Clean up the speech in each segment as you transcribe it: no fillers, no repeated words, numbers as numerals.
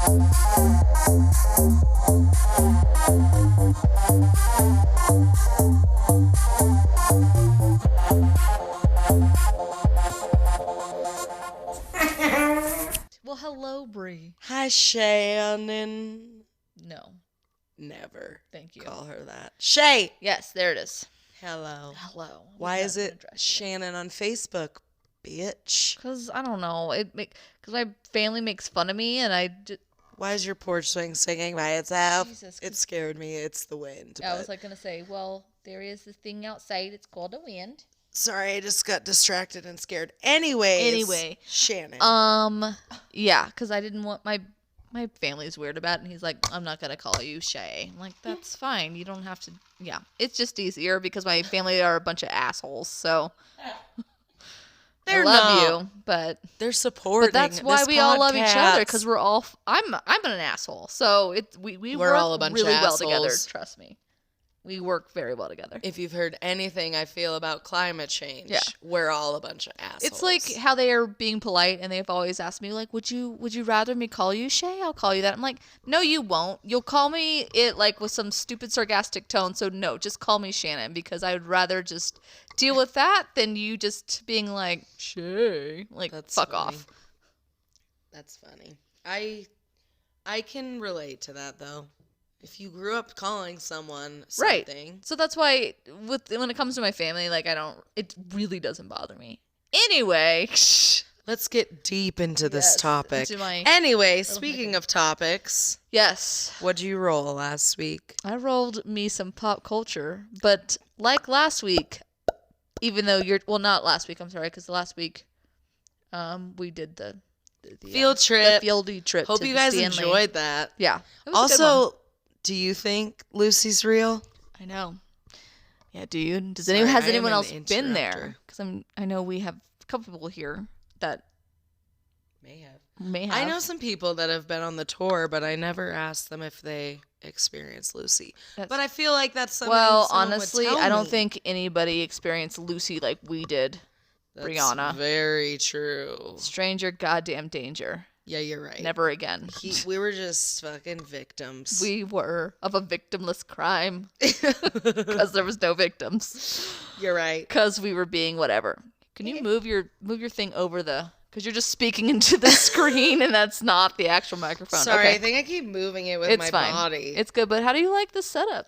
Well, hello, Brie. Hi, Shannon. No, Never thank you. call her that. Shay. Yes, there it is. Hello. Hello. Why is it Shannon on Facebook, bitch? Because, I don't know. Because my family makes fun of me, and Why is your porch swing singing by itself? Jesus, It scared me. It's the wind. I was like going to say, well, there is this thing outside. It's called a wind. Sorry, I just got distracted and scared. Anyway, Shannon. Yeah, because I didn't want my family's weird about it, and he's like, I'm not going to call you Shay. I'm like, that's fine. You don't have to. Yeah, it's just easier because my family are a bunch of assholes, so. I love you, but they're supporting. But that's why we all love each other, because we're all. I'm an asshole, so we we're work all a bunch really of well together. assholes. Trust me, we work very well together. If you've heard anything I feel about climate change, we're all a bunch of assholes. It's like how they are being polite, and they've always asked me, like, would you rather me call you Shay? I'll call you that. I'm like, no, you won't. You'll call me it like with some stupid sarcastic tone. So no, just call me Shannon, because I would rather just deal with that than you just being like Shay. Like, that's fuck funny. Off. That's funny. I can relate to that though. If you grew up calling someone something. Right. So that's why when it comes to my family, like, it really doesn't bother me. Anyway. Let's get deep into this topic. Anyway, speaking of topics. Yes. What'd you roll last week? I rolled me some pop culture. But like last week, even though not last week, I'm sorry, because last week we did the field trip. The fieldy trip. Hope you guys enjoyed that. Yeah. Also, do you think Lucy's real? I know. Yeah, do you? Has anyone else been there? Because I know we have a couple people here that may have. I know some people that have been on the tour, but I never asked them if they experienced Lucy. But I feel like that's something. Well, honestly, I don't think anybody experienced Lucy like we did. That's Brianna. Very true. Stranger goddamn danger. Yeah, you're right. Never again. We were just fucking victims. We were of a victimless crime because there was no victims. You're right. Because we were being whatever. Can you move your thing over because you're just speaking into the screen and that's not the actual microphone. Sorry, okay. I think I keep moving it with my body. It's good, but how do you like this setup?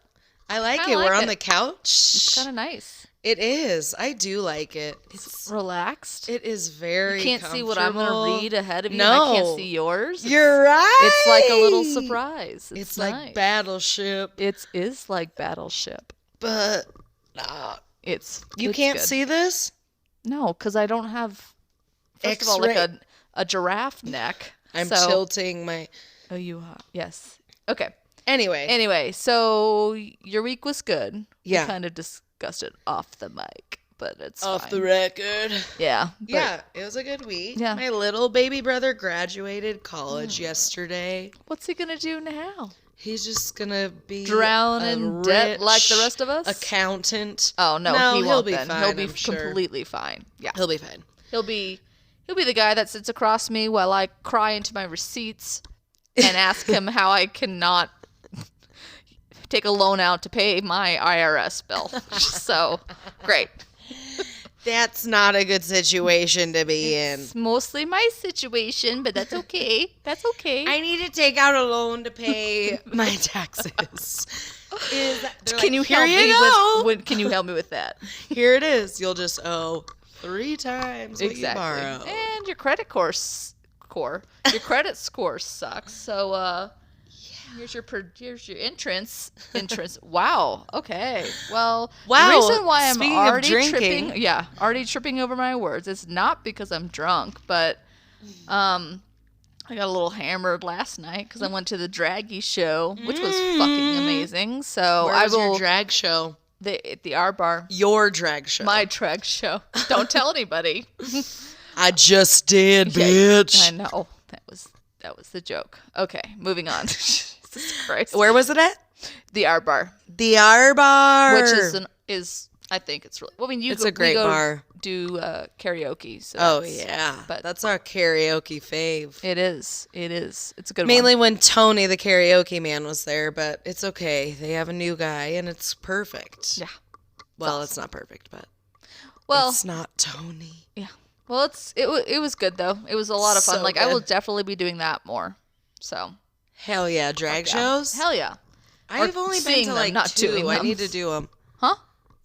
I like it. We're on the couch. It's kind of nice. It is. I do like it. It's relaxed. It is very. You can't see what I'm going to read ahead of you. No. And I can't see yours. You're right. It's like a little surprise. It's nice. like Battleship. It is like Battleship. But you can't see this? No, because I don't have, first of all, like a giraffe neck. I'm tilting my. Oh, you are. Yes. Okay. Anyway, so your week was good. Yeah. We kind of discussed it off the mic, but it's off fine. the record. Yeah. Yeah, it was a good week. Yeah. My little baby brother graduated college yesterday. What's he going to do now? He's just going to be drown in debt like the rest of us? Accountant. Oh, no, he won't. He'll be then. fine. He'll be completely fine. Yeah. He'll be fine. He'll be the guy that sits across me while I cry into my receipts and ask him how I cannot take a loan out to pay my IRS bill. So, great. That's not a good situation to be in. It's mostly my situation, but that's okay. That's okay. I need to take out a loan to pay my taxes. Can you help me with that? Here it is. You'll just owe 3 times what you borrow. And your credit your credit score sucks. So here's your entrance. Wow. Okay. Well, the reason why I'm already tripping over my words is not because I'm drunk, but I got a little hammered last night because I went to the draggy show, which was fucking amazing. So Where was your drag show? At the R Bar. Your drag show. My drag show. Don't tell anybody. I just did, bitch. I know. That was the joke. Okay, moving on. Jesus Christ. Where was it at? The R Bar. The R Bar. Which is I think it's really. Well, I mean, it's a great bar. Do karaoke. So oh yeah, but that's our karaoke fave. It is. It's a good Mainly one. when Tony, the karaoke man, was there, but it's okay. They have a new guy, and it's perfect. Yeah. Well, awesome. It's not perfect, but well, it's not Tony. Yeah. Well, it was good though. It was a lot of fun. So like good. I will definitely be doing that more. So. Hell yeah, drag shows. Hell yeah. I've only been to like not 2. I need to do them. Huh?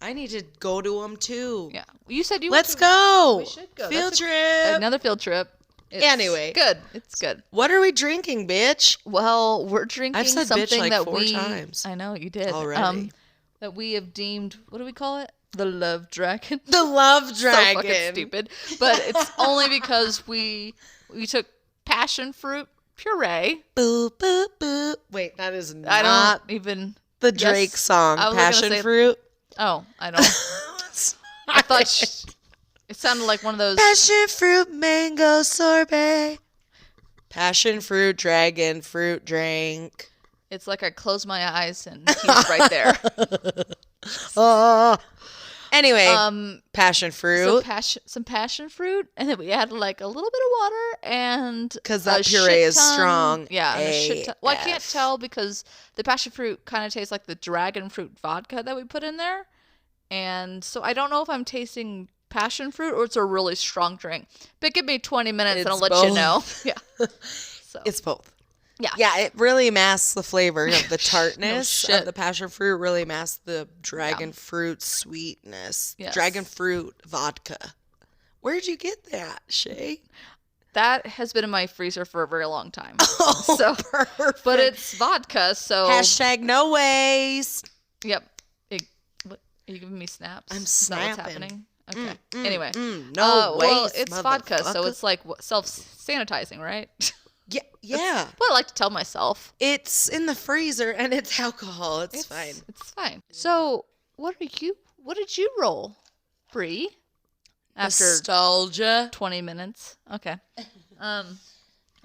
I need to go to them too. Yeah. You said you. Let's go. We should go. Field trip. Another field trip. Anyway, good. It's good. What are we drinking, bitch? Well, we're drinking I've said something bitch like that 4 times. I know you did already. That we have deemed. What do we call it? The Love Dragon. The Love Dragon. So fucking stupid. But it's only because we took passion fruit puree. Boo boo boo. Wait, that is not. I don't even. The Drake song, Passion Fruit. Oh, I don't. I thought it sounded like one of those. Passion fruit mango sorbet. Passion fruit dragon fruit drink. It's like I close my eyes and he's right there. Anyway, passion fruit. Some passion fruit, and then we add like a little bit of water and because that puree is strong. Yeah, a shit ton. Well, I can't tell because the passion fruit kind of tastes like the dragon fruit vodka that we put in there, and so I don't know if I'm tasting passion fruit or it's a really strong drink. But give me 20 minutes and I'll let you know. Yeah, so it's both. Yeah. Yeah, it really masks the flavor of the tartness of the passion fruit, really masks the dragon fruit sweetness. Yes. Dragon fruit vodka. Where'd you get that, Shay? That has been in my freezer for a very long time. Oh, so perfect. But it's vodka, so... Hashtag no waste. Yep. Are you giving me snaps? I'm snapping. What's happening? Okay. Anyway. No waste, well, it's vodka, so it's like self-sanitizing, right? Yeah. That's what I like to tell myself. It's in the freezer and it's alcohol. It's fine. It's fine. So, what did you roll, Brie? After nostalgia. 20 minutes. Okay.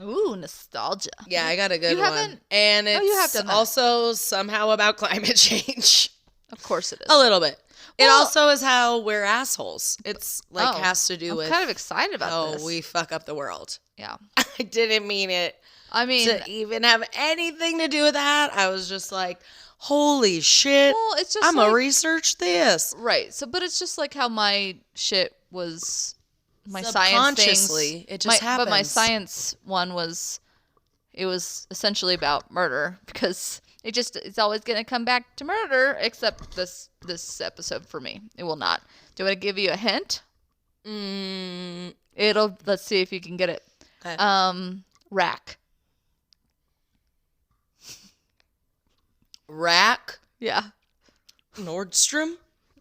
Ooh, nostalgia. Yeah, I got a good one. And it's also somehow about climate change. Of course it is. A little bit. It also is how we're assholes. It's like has to do with. I'm kind of excited about this. Oh, we fuck up the world. Yeah. I didn't mean it. I mean, to even have anything to do with that. I was just like, holy shit. Well, it's just I'm gonna research this. Right. So, but it's just like how my shit was. My science things. It just happens. But my science one was. It was essentially about murder because. It's always going to come back to murder, except this episode for me. It will not. Do I give you a hint? Let's see if you can get it. Okay. Rack. Rack? Yeah. Nordstrom?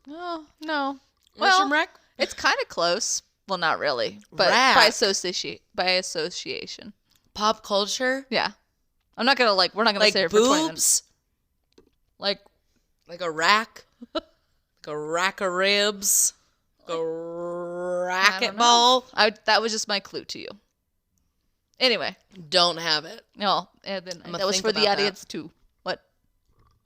Oh, no. Nordstrom rack? It's kind of close. Well, not really. But rack. By association. Pop culture? Yeah. I'm not going to we're not going to say it for 20 minutes. Like a rack? Like a rack of ribs? Like a racquetball? That was just my clue to you. Anyway. Don't have it. No, and then that was for the audience too. What?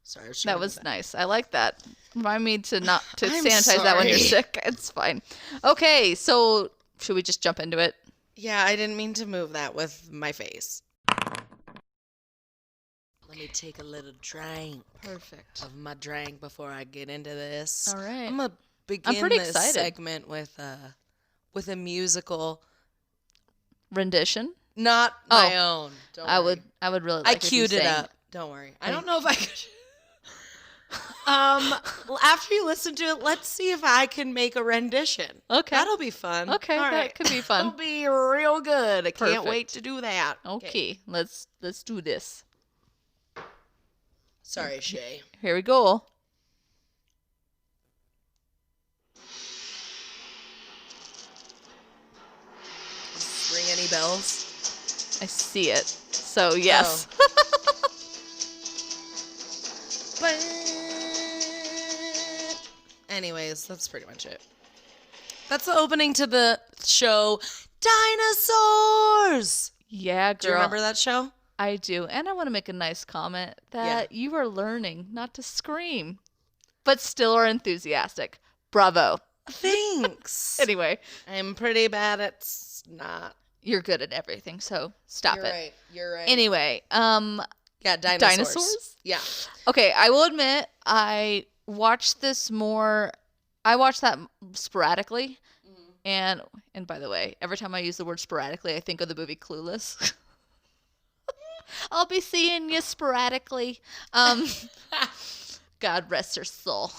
Sorry. That was nice. I like that. Remind me to sanitize that when you're sick. It's fine. Okay, so should we just jump into it? Yeah, I didn't mean to move that with my face. Let me take a little drink. Perfect. Of my drink before I get into this. All right. I'm gonna begin this segment with a musical rendition. Not my own. Don't worry. I would really like. I queued it up. Don't worry. I don't know if I could. Well, after you listen to it, let's see if I can make a rendition. Okay. That'll be fun. Okay, all right. That could be fun. That'll be real good. I can't wait to do that. Okay. Let's do this. Sorry, Shay. Here we go. Ring any bells? I see it. So, yes. Anyways, that's pretty much it. That's the opening to the show Dinosaurs! Yeah, girl. Do you remember that show? I do. And I want to make a nice comment that you are learning not to scream, but still are enthusiastic. Bravo. Thanks. Anyway. I'm pretty bad at not. You're good at everything, so stop it. You're right. Anyway, yeah, dinosaurs. Yeah. Okay, I will admit I watched that sporadically. And by the way, every time I use the word sporadically, I think of the movie Clueless. I'll be seeing you sporadically. God rest her soul.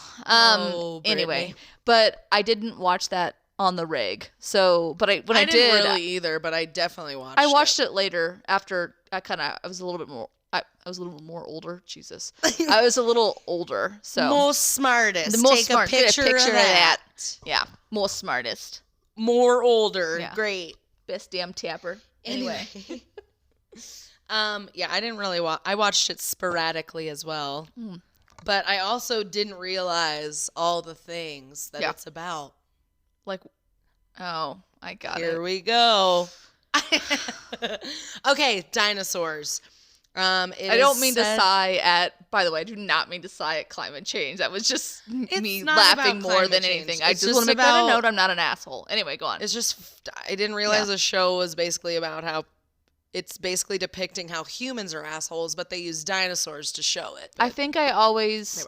Anyway, but I didn't watch that on the rig. So, but I didn't really either, but I definitely watched it. I watched it later after I was a little bit more. I was a little more older. Jesus, I was a little older. So most smartest. The most Take a picture of that. Yeah, most smartest. More older. Yeah. Great. Best damn tapper. Anyway. Yeah, I didn't really watch. I watched it sporadically as well, but I also didn't realize all the things that it's about. Like, oh, I got it. Here we go. Okay, dinosaurs. I don't mean to sigh at. By the way, I do not mean to sigh at climate change. That was just me laughing more than anything. I just want to make that a note. I'm not an asshole. Anyway, go on. It's just I didn't realize the show was basically about how it's basically depicting how humans are assholes, but they use dinosaurs to show it. I think I always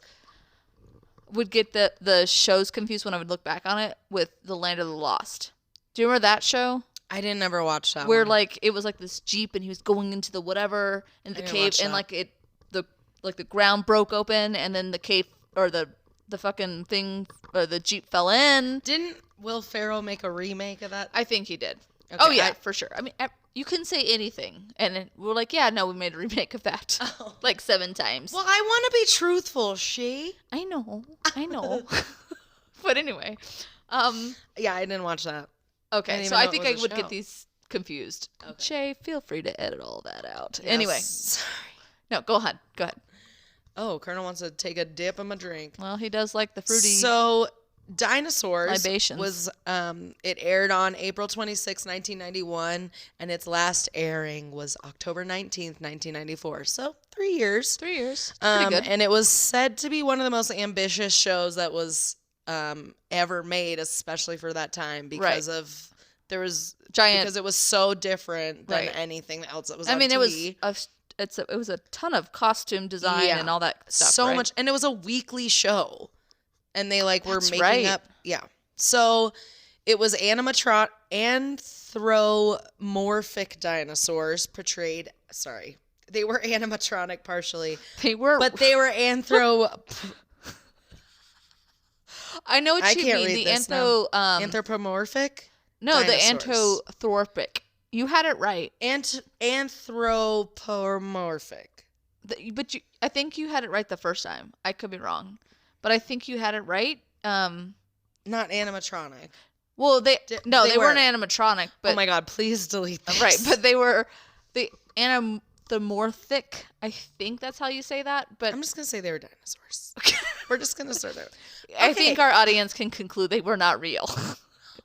would get the shows confused when I would look back on it with The Land of the Lost. Do you remember that show? I didn't ever watch that where one. Like it was like this Jeep and he was going into the whatever in the cave and like the ground broke open and then the cave or the fucking thing or the Jeep fell in. Didn't Will Ferrell make a remake of that? I think he did. Okay, for sure. I mean, you couldn't say anything and we're like, yeah, no, we made a remake of that like 7 times. Well, I want to be truthful, Shay. I know. But anyway, yeah, I didn't watch that. Okay, so I think I would get these confused. Okay. Shay, feel free to edit all that out. Yes. Anyway. Sorry. No, go ahead. Oh, Colonel wants to take a dip of my drink. Well, he does like the fruity. So, Dinosaurs libations. Was, it aired on April 26, 1991, and its last airing was October 19th, 1994. So, 3 years. 3 years. Pretty good. And it was said to be one of the most ambitious shows that was ever made, especially for that time, because of there was giant, because it was so different than anything else that was on TV. It was a ton of costume design and all that stuff. So much, and it was a weekly show, and they were making up. Yeah, so it was anthropomorphic dinosaurs portrayed. Sorry, they were animatronic partially. But they were I know what you mean. The anthropomorphic? No, dinosaurs. The anthropomorphic. You had it right. Anthropomorphic. I think you had it right the first time. I could be wrong, but I think you had it right. Not animatronic. Well, they weren't animatronic. But, oh my God! Please delete this. Right, but they were the anthropomorphic. I think that's how you say that. But I'm just gonna say they were dinosaurs. We're just gonna start there. I think our audience can conclude they were not real.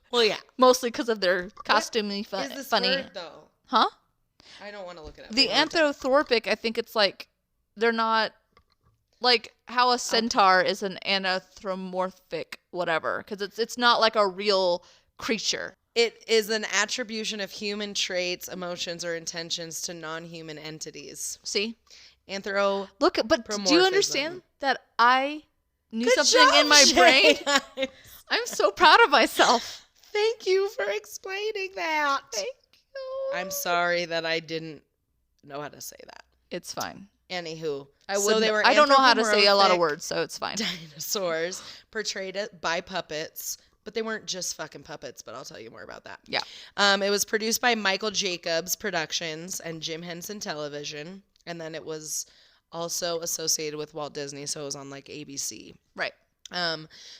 Well, yeah. Mostly because of their costumey funny. Word, though? Huh? I don't want to look it up. The anthropomorphic, I think it's they're not like how a centaur is an anthropomorphic whatever, because it's not like a real creature. It is an attribution of human traits, emotions, or intentions to non-human entities. See? Look, but do you understand that I knew something in my brain? I'm so proud of myself. Thank you for explaining that. Thank you. I'm sorry that I didn't know how to say that. It's fine. Anywho, I don't know how to say a lot of words, so it's fine. Dinosaurs portrayed by puppets, but they weren't just fucking puppets, but I'll tell you more about that. Yeah. It was produced by Michael Jacobs Productions and Jim Henson Television, and then it was also associated with Walt Disney, so it was on ABC. Right.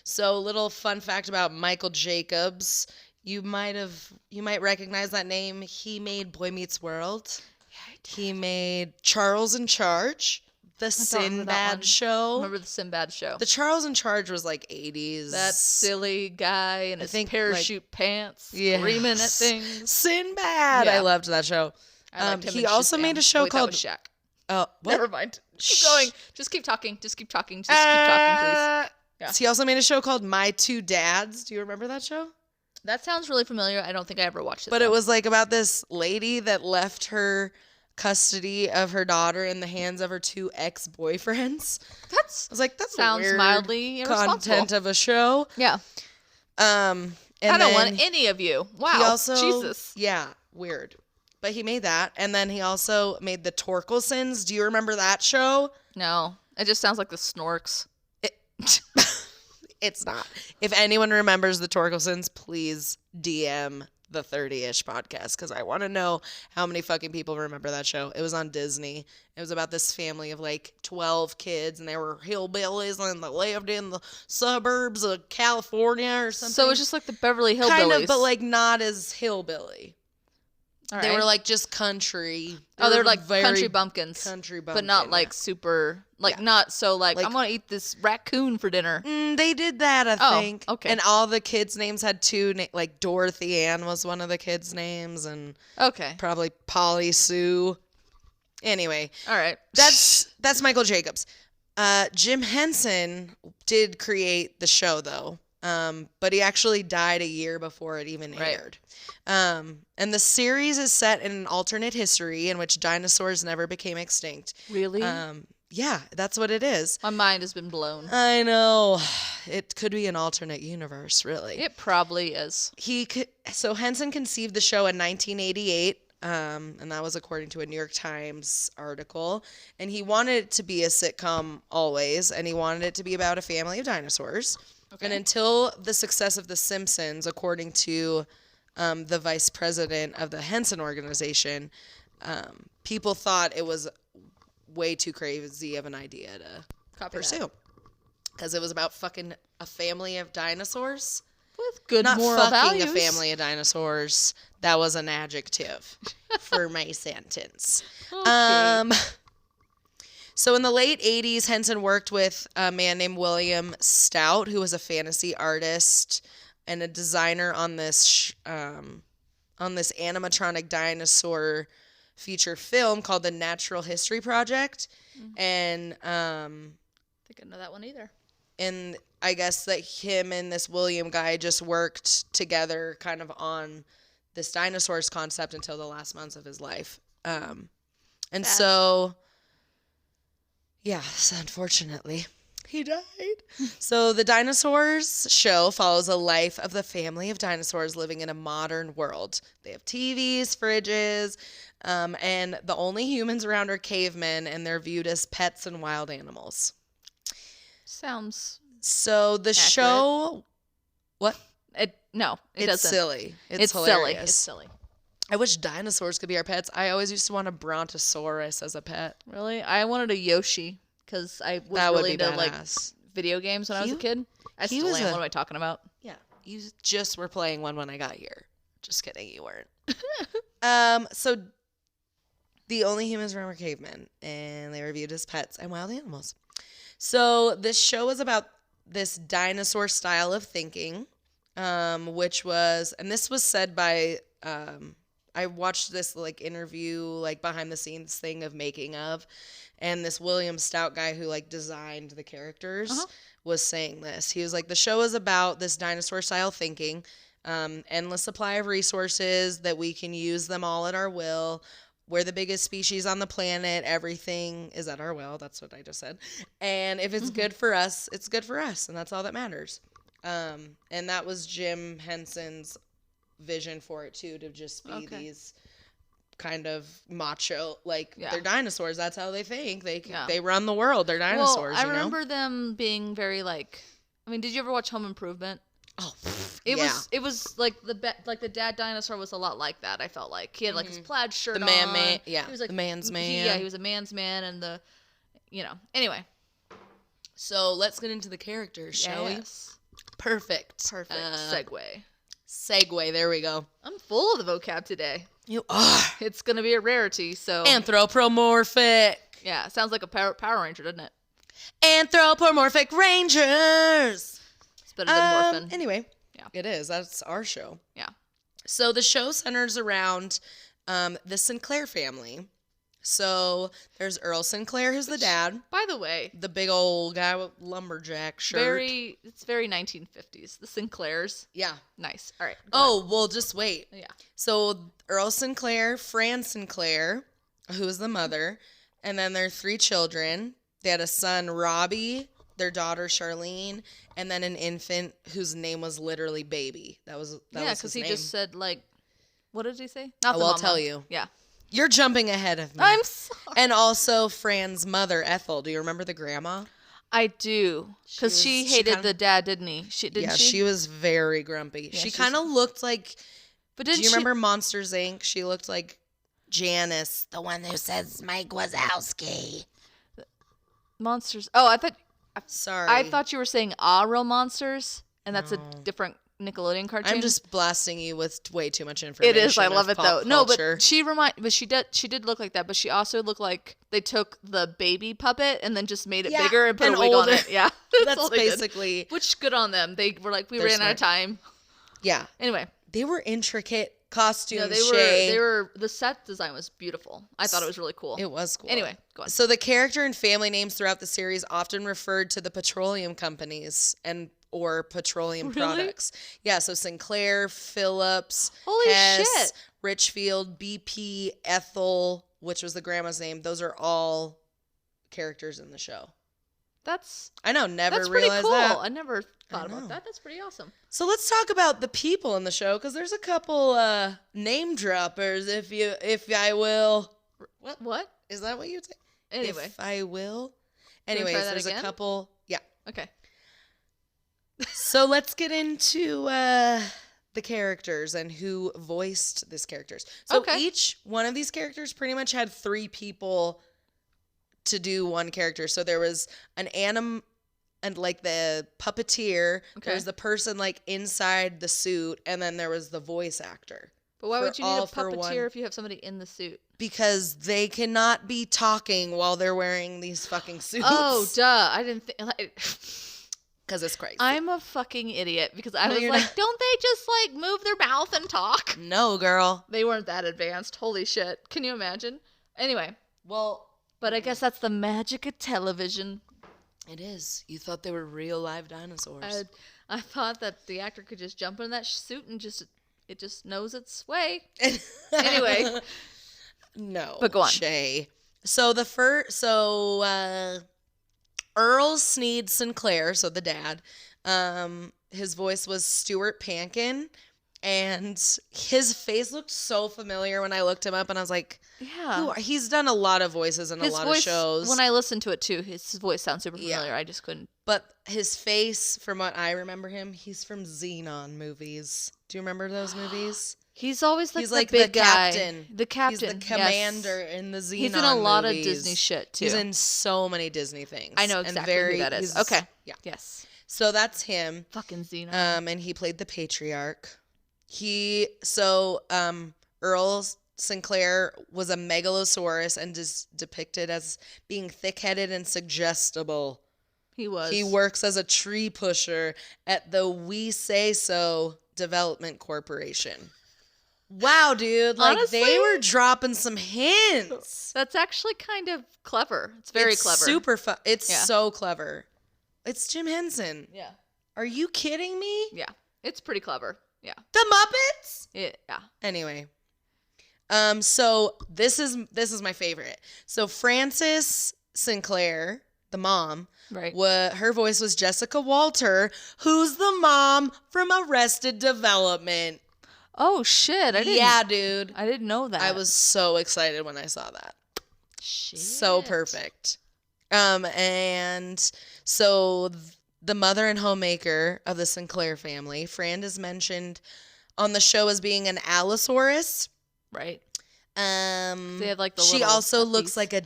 So little fun fact about Michael Jacobs. You might recognize that name. He made Boy Meets World. Yeah, he made Charles in Charge, the Sinbad show. Remember the Sinbad show? The Charles in Charge was 80s. That silly guy in his parachute pants screaming at things. Sinbad. Yeah. I loved that show. He also made a show called Shaq. Oh, never mind. Keep going. Just keep talking. Just keep talking, please. Yeah. He also made a show called My Two Dads. Do you remember that show? That sounds really familiar. I don't think I ever watched it. But it was like about this lady that left her custody of her daughter in the hands of her 2 ex-boyfriends. I was like, that sounds weird mildly irresponsible. Content of a show. Yeah. And I don't want any of you. Wow. Jesus. Yeah, weird. But he made that. And then he also made the Torkelsons. Do you remember that show? No. It just sounds like the Snorks. It's not. If anyone remembers the Torkelsons, please DM the 30-ish podcast, because I want to know how many fucking people remember that show. It was on Disney. It was about this family of like 12 kids, and they were hillbillies, and they lived in the suburbs of California or something. So it's just like the Beverly Hillbillies. Kind of, but like not as hillbilly. Right. They were like just country. They're like country bumpkins. Country bumpkin. But not like super, not so like I'm going to eat this raccoon for dinner. They did that, I think. Okay. And all the kids' names had 2, like Dorothy Ann was one of the kids' names, and probably Polly Sue. Anyway. All right. That's Michael Jacobs. Jim Henson did create the show, though. But he actually died a year before it even aired. And the series is set in an alternate history in which dinosaurs never became extinct. Really? Yeah, that's what it is. My mind has been blown. I know. It could be an alternate universe, really. It probably is. So Henson conceived the show in 1988. And that was according to a New York Times article. And he wanted it to be a sitcom always, and he wanted it to be about a family of dinosaurs. Okay. And until the success of The Simpsons, according to the vice president of the Henson organization, people thought it was way too crazy of an idea to pursue. Because it was about fucking a family of dinosaurs. With good Not moral fucking values. A family of dinosaurs. That was an adjective for my sentence. Okay. So in the late 80s, Henson worked with a man named William Stout, who was a fantasy artist and a designer on this animatronic dinosaur feature film called The Natural History Project. Mm-hmm. And I think I know that one either. And I guess that him and this William guy just worked together kind of on this dinosaurs concept until the last months of his life. So, unfortunately, he died. So the Dinosaurs show follows a life of the family of dinosaurs living in a modern world. They have TVs, fridges, and the only humans around are cavemen, and they're viewed as pets and wild animals. Sounds so the accurate. Show what it doesn't. Silly. It's hilarious. It's silly. I wish dinosaurs could be our pets. I always used to want a brontosaurus as a pet. Really? I wanted a Yoshi because I was really into like video games when I was a kid. I still am. What am I talking about? Yeah, you just were playing one when I got here. Just kidding, you weren't. So the only humans around were cavemen, and they were viewed as pets and wild animals. So this show was about this dinosaur style of thinking, which was, and this was said by, I watched this like interview, like behind the scenes thing of making of, and this William Stout guy who like designed the characters was saying this. He was like, the show is about this dinosaur style thinking, endless supply of resources that we can use them all at our will. We're the biggest species on the planet. Everything is at our will. That's what I just said. And if it's good for us, it's good for us. And that's all that matters. And that was Jim Henson's vision for it, too, to just be these kind of macho, like, they're dinosaurs. That's how they think. They run the world. They're dinosaurs, I remember them being very, like, I mean, did you ever watch Home Improvement? Oh, it was like the dad dinosaur was a lot like that. I felt like he had like his plaid shirt on. He was like the man's man. He was a man's man, and anyway. So let's get into the characters, shall we? Perfect. Segue. There we go. I'm full of the vocab today. You are. It's gonna be a rarity. So anthropomorphic. Yeah, sounds like a Power Ranger, doesn't it? Anthropomorphic Rangers. Better than Morphin. Anyway, it is. That's our show. Yeah. So the show centers around the Sinclair family, So there's Earl Sinclair, who's the dad. By the way, the big old guy with lumberjack shirt. It's very 1950s. The Sinclairs. Yeah. Nice. All right. Oh, well, just wait. Yeah. So Earl Sinclair, Fran Sinclair, who is the mother, and then their 3 children. They had a son, Robbie, their daughter, Charlene, and then an infant whose name was literally Baby. That was because he just said, like, what did he say? I'll tell you. Yeah. You're jumping ahead of me. I'm sorry. And also Fran's mother, Ethel. Do you remember the grandma? I do. Because she hated the dad, didn't he? She was very grumpy. Yeah, she kind of looked like... But do you remember Monsters, Inc.? She looked like Janice, the one who says Mike Wazowski. Monsters... Oh, I thought... Sorry. I thought you were saying Real Monsters, and that's a different Nickelodeon cartoon. I'm just blasting you with way too much information. It is. I love it though. Culture. No, but she did look like that, but she also looked like they took the baby puppet and then just made it bigger and put a wig on it. Yeah. That's basically. Which good on them. They were like, we ran out of time. Yeah. Anyway. They were intricate costumes. No, they were the set design was beautiful. I thought it was really cool. It was cool. Anyway, go on. So the character and family names throughout the series often referred to the petroleum companies or petroleum products. Yeah, so Sinclair, Phillips, Hess, Richfield, BP, Ethel, which was the grandma's name. Those are all characters in the show. I know, never realized cool. that. I never thought about that. That's pretty awesome. So let's talk about the people in the show, because there's a couple name droppers, if I will. What? Is that what you'd say? Anyway. If I will. Anyways, there's a couple. Yeah. Okay. So let's get into the characters and who voiced these characters. So each one of these characters pretty much had 3 people to do one character. So there was an and like the puppeteer. There was the person like inside the suit, and then there was the voice actor. But why would you need a puppeteer if you have somebody in the suit? Because they cannot be talking while they're wearing these fucking suits. Oh, duh. I didn't think... Because it's crazy. I'm a fucking idiot because I was like, don't they just like move their mouth and talk? No, girl. They weren't that advanced. Holy shit. Can you imagine? Anyway. Well... But I guess that's the magic of television. It is. You thought they were real live dinosaurs. I thought that the actor could just jump in that suit and it just knows its way. Anyway. No. But go on. Shay. So Earl Sneed Sinclair, so the dad, his voice was Stuart Pankin, and his face looked so familiar when I looked him up, and I was like, yeah. He's done a lot of voices in a lot of shows. When I listened to it too, his voice sounds super familiar. Yeah. I just couldn't. But his face, from what I remember him, he's from Xenon movies. Do you remember those movies? He's always like the big guy. Captain. The captain. He's the commander in the Xenon movies. He's in a lot of Disney shit, too. He's in so many Disney things. I know exactly who that is. Okay. Yeah. Yes. So that's him. Fucking Xenon. And he played the patriarch. Earl Sinclair was a megalosaurus and is depicted as being thick-headed and suggestible. He was. He works as a tree pusher at the We Say So Development Corporation. Wow, dude. Like, honestly, they were dropping some hints. That's actually kind of clever. It's very clever. Super fun. It's so clever. It's Jim Henson. Yeah. Are you kidding me? Yeah. It's pretty clever. Yeah. The Muppets? Yeah. Anyway. So this is my favorite. So Frances Sinclair, the mom, right? Her voice was Jessica Walter, who's the mom from Arrested Development. Oh shit! Dude. I didn't know that. I was so excited when I saw that. Shit. So perfect. And so the mother and homemaker of the Sinclair family, Fran, is mentioned on the show as being an Allosaurus. Right. They have like the she also puppies. Looks like a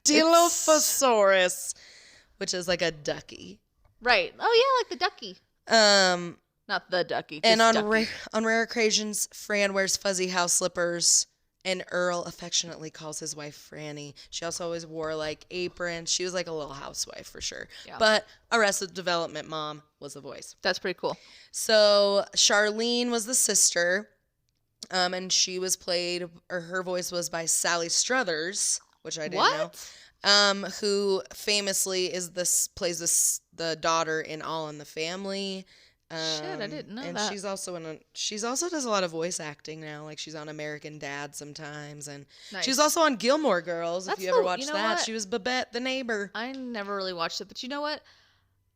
Dilophosaurus, which is like a ducky. Right. Oh yeah, like the ducky. Not the ducky. Just and on ducky. On rare occasions, Fran wears fuzzy house slippers, and Earl affectionately calls his wife Franny. She also always wore like aprons. She was like a little housewife for sure. Yeah. But Arrested Development mom was the voice. That's pretty cool. So Charlene was the sister. And she was played, or her voice was by Sally Struthers, which I didn't know. Who famously plays the daughter in All in the Family. Shit, I didn't know and that. She's also does a lot of voice acting now. Like she's on American Dad sometimes, and nice. She's also on Gilmore Girls. If you ever watched that, she was Babette the neighbor. I never really watched it, but you know what?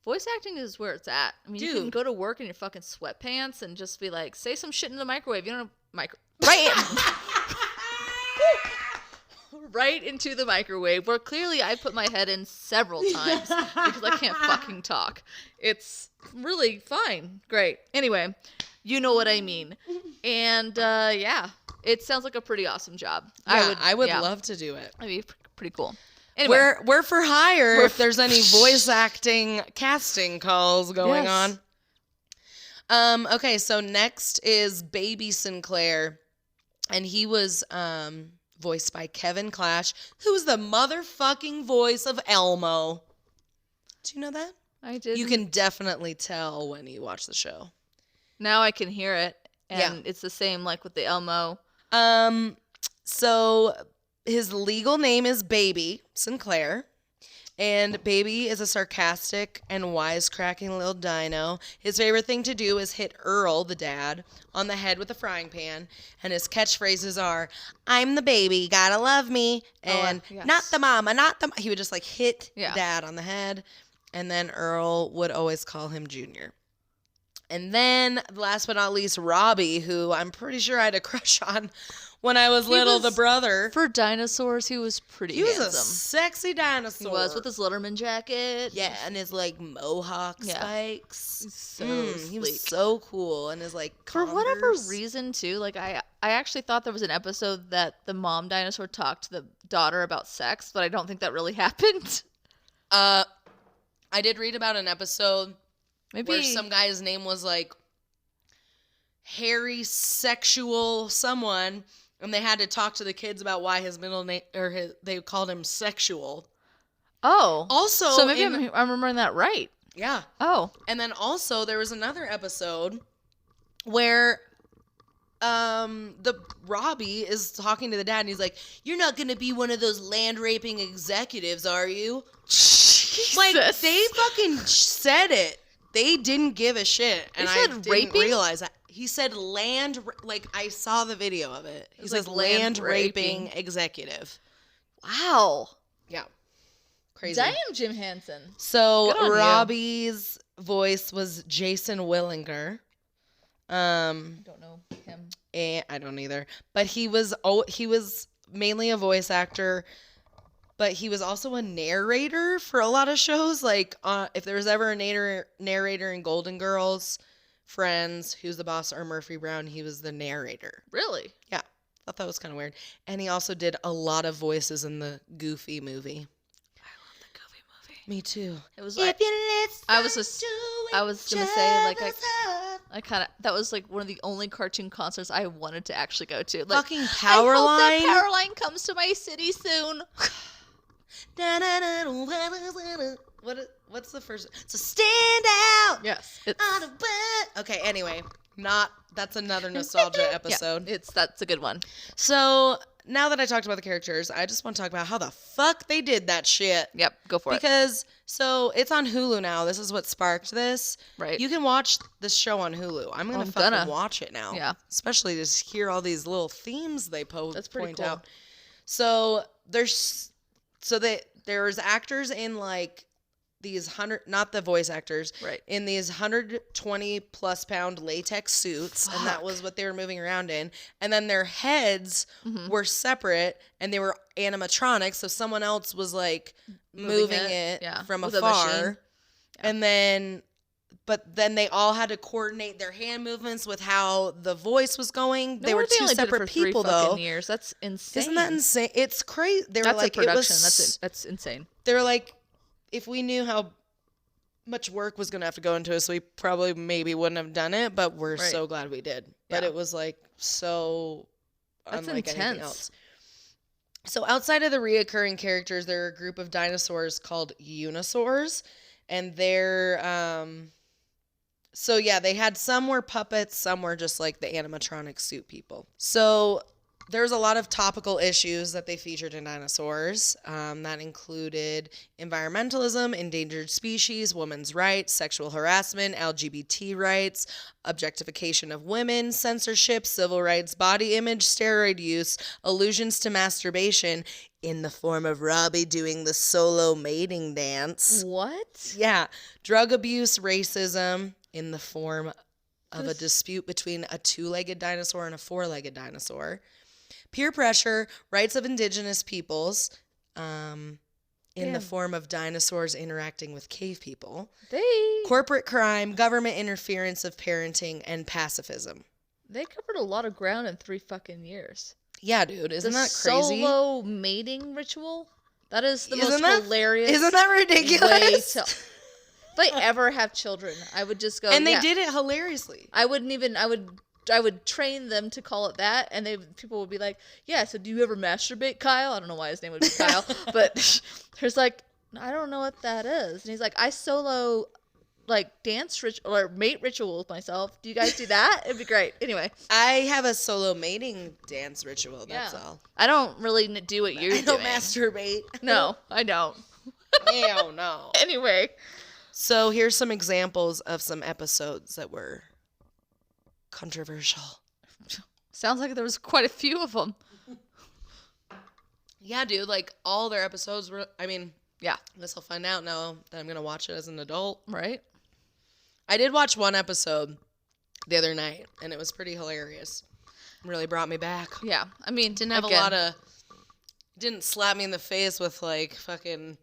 Voice acting is where it's at. I mean, you can go to work in your fucking sweatpants and just be like, say some shit in the microwave. You don't know, right into the microwave, where clearly I put my head in several times because I can't fucking talk. It's really fine. Great. Anyway, you know what I mean. And yeah, it sounds like a pretty awesome job. Yeah, I would love to do it. That'd be pretty cool. Anyway, we're for hire if there's any voice acting casting calls going on. Okay, so next is Baby Sinclair, and he was voiced by Kevin Clash, who was the motherfucking voice of Elmo. Do you know that? I did. You can definitely tell when you watch the show. Now I can hear it, and it's the same like with the Elmo. So his legal name is Baby Sinclair. And Baby is a sarcastic and wisecracking little dino. His favorite thing to do is hit Earl, the dad, on the head with a frying pan. And his catchphrases are, "I'm the baby, gotta love me," and "Not the mama, not the..." He would just like hit Dad on the head. And then Earl would always call him Junior. And then, last but not least, Robbie, who I'm pretty sure I had a crush on when I was little, the brother. For dinosaurs, he was pretty handsome. He was a sexy dinosaur. He was, with his Letterman jacket. Yeah, and his, like, mohawk spikes. He's so sleek. He was so cool. And his, like, Converse. For whatever reason, too, like, I actually thought there was an episode that the mom dinosaur talked to the daughter about sex, but I don't think that really happened. I did read about an episode where some guy's name was, like, Harry Sexual someone, and they had to talk to the kids about why his middle name, they called him Sexual. Oh. Also, so maybe I'm remembering that right. Yeah. Oh. And then also there was another episode where the Robbie is talking to the dad, and he's like, "You're not going to be one of those land raping executives, are you?" Jesus. Like, they fucking said it. They didn't give a shit. And I didn't realize that. He said like, I saw the video of it. He says like land raping executive. Wow. Yeah. Crazy. Damn, Jim Henson. So Robbie's voice was Jason Willinger. I don't know him. I don't either. But he was mainly a voice actor, but he was also a narrator for a lot of shows. Like, if there was ever a narrator in Golden Girls, Friends, Who's the Boss, or Murphy Brown, he was the narrator. Really? Yeah. Thought that was kind of weird. And he also did a lot of voices in the Goofy movie. I love the Goofy movie. Me too. It was like, I was gonna say, like, I kind of, that was like one of the only cartoon concerts I wanted to actually go to. Like, fucking Powerline. I hope that Powerline comes to my city soon. What's the first? So stand out. Yes. Okay. Anyway, that's another nostalgia episode. Yeah, that's a good one. So now that I talked about the characters, I just want to talk about how the fuck they did that shit. Yep. Go for it. Because so it's on Hulu now. This is what sparked this. Right. You can watch this show on Hulu. I'm gonna fucking watch it now. Yeah. Especially to hear all these little themes they That's pretty point cool. out. So there's actors in like these 100, not the voice actors, right, in these 120 plus pound latex suits. Fuck. And that was what they were moving around in. And then their heads were separate, and they were animatronics, so someone else was like moving it from afar. And then they all had to coordinate their hand movements with how the voice was going. They were two separate people, though. Years. That's insane. Isn't that insane? It's crazy. They were that's like, a production. It was, that's insane. They were like, if we knew how much work was going to have to go into it, so we probably maybe wouldn't have done it, but we're so glad we did. But it was like so unlike anything else. So outside of the reoccurring characters, there are a group of dinosaurs called Unisaurs, and they're So yeah, they had some were puppets, some were just like the animatronic suit people. So there's a lot of topical issues that they featured in dinosaurs. That included environmentalism, endangered species, women's rights, sexual harassment, LGBT rights, objectification of women, censorship, civil rights, body image, steroid use, allusions to masturbation in the form of Robbie doing the solo mating dance. What? Yeah. Drug abuse, racism in the form of a dispute between a two-legged dinosaur and a four-legged dinosaur. Peer pressure, rights of indigenous peoples, in the form of dinosaurs interacting with cave people. Corporate crime, government interference of parenting, and pacifism. They covered a lot of ground in 3 fucking years. Yeah, dude. Isn't that crazy? Solo mating ritual? That is the most hilarious. Isn't that ridiculous? If I ever have children, I would just go. And they did it hilariously. I would train them to call it that, and people would be like, "Yeah, so do you ever masturbate, Kyle?" I don't know why his name would be Kyle, but there's like, I don't know what that is, and he's like, "I solo like dance ritual or mate ritual with myself. Do you guys do that? It'd be great." Anyway, I have a solo mating dance ritual. That's all. I don't really do what you're doing. I don't masturbate. No, I don't. Hell no. Anyway, so here's some examples of some episodes that were controversial. Sounds like there was quite a few of them. Yeah, dude. Like all their episodes were. I mean, yeah. I guess I'll find out now that I'm gonna watch it as an adult. Right. I did watch one episode the other night, and it was pretty hilarious. It really brought me back. Yeah, I mean, didn't have a lot of. Didn't slap me in the face with like fucking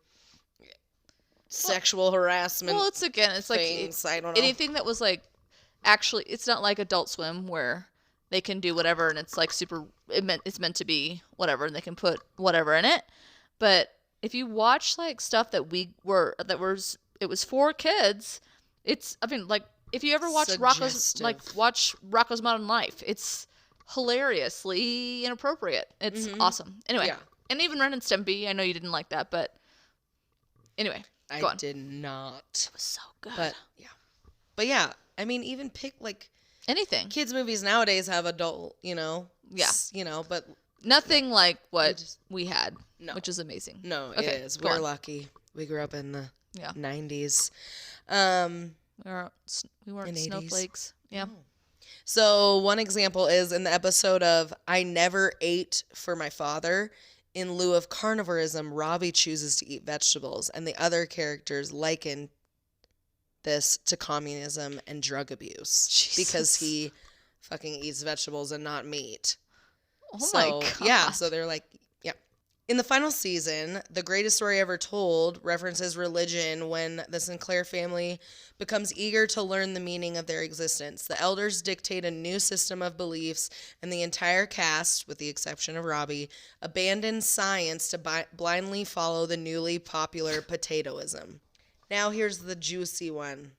sexual harassment. Well, it's things. Like I don't know. Anything that was like. Actually, it's not like Adult Swim where they can do whatever and it's like it's meant to be whatever and they can put whatever in it. But if you watch like stuff it was for kids, if you ever watch watch Rocko's Modern Life, it's hilariously inappropriate. It's awesome. Anyway, and even Ren and Stimpy, I know you didn't like that, but anyway, go on. I did not. It was so good. But yeah. I mean, even pick, like... anything. Kids' movies nowadays have adult, but... nothing like what we had, which is amazing. No, it is. We're lucky. We grew up in the 90s. We weren't snowflakes. Yeah. Oh. So, one example is in the episode of I Never Ate for My Father. In lieu of carnivorism, Robbie chooses to eat vegetables, and the other characters liken this to communism and drug abuse because he fucking eats vegetables and not meat. Oh my God. Yeah, so they're like, yeah. In the final season, The Greatest Story Ever Told references religion when the Sinclair family becomes eager to learn the meaning of their existence. The elders dictate a new system of beliefs, and the entire cast, with the exception of Robbie, abandons science to blindly follow the newly popular potatoism. Now here's the juicy one.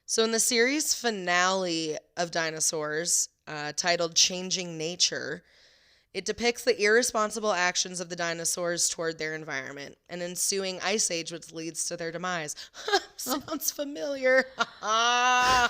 So in the series finale of Dinosaurs, titled Changing Nature, it depicts the irresponsible actions of the dinosaurs toward their environment, an ensuing ice age which leads to their demise. Sounds familiar. I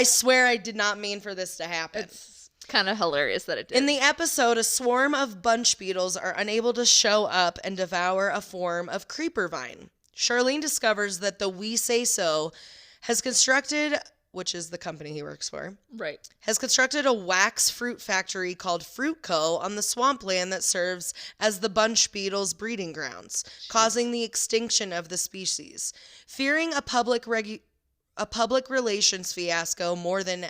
swear I did not mean for this to happen. It's kind of hilarious that it did. In the episode, a swarm of bunch beetles are unable to show up and devour a form of creeper vine. Charlene discovers that the We Say So has constructed, which is the company he works for, right, has constructed a wax fruit factory called Fruit Co. on the swampland that serves as the bunch beetles' breeding grounds, causing the extinction of the species. Fearing a public relations fiasco more than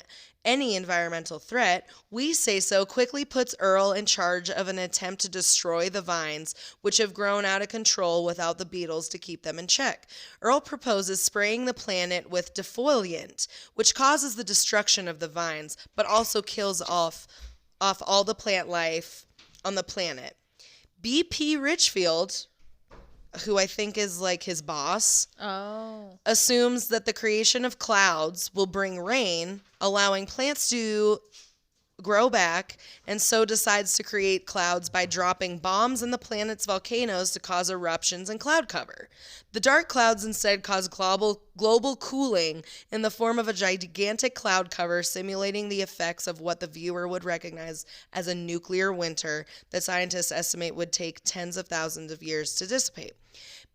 any environmental threat, We Say So quickly puts Earl in charge of an attempt to destroy the vines, which have grown out of control without the beetles to keep them in check. Earl proposes spraying the planet with defoliant, which causes the destruction of the vines, but also kills off all the plant life on the planet. B.P. Richfield, who I think is like his boss, assumes that the creation of clouds will bring rain, allowing plants to grow back, and so decides to create clouds by dropping bombs in the planet's volcanoes to cause eruptions and cloud cover. The dark clouds instead cause global cooling in the form of a gigantic cloud cover simulating the effects of what the viewer would recognize as a nuclear winter that scientists estimate would take tens of thousands of years to dissipate.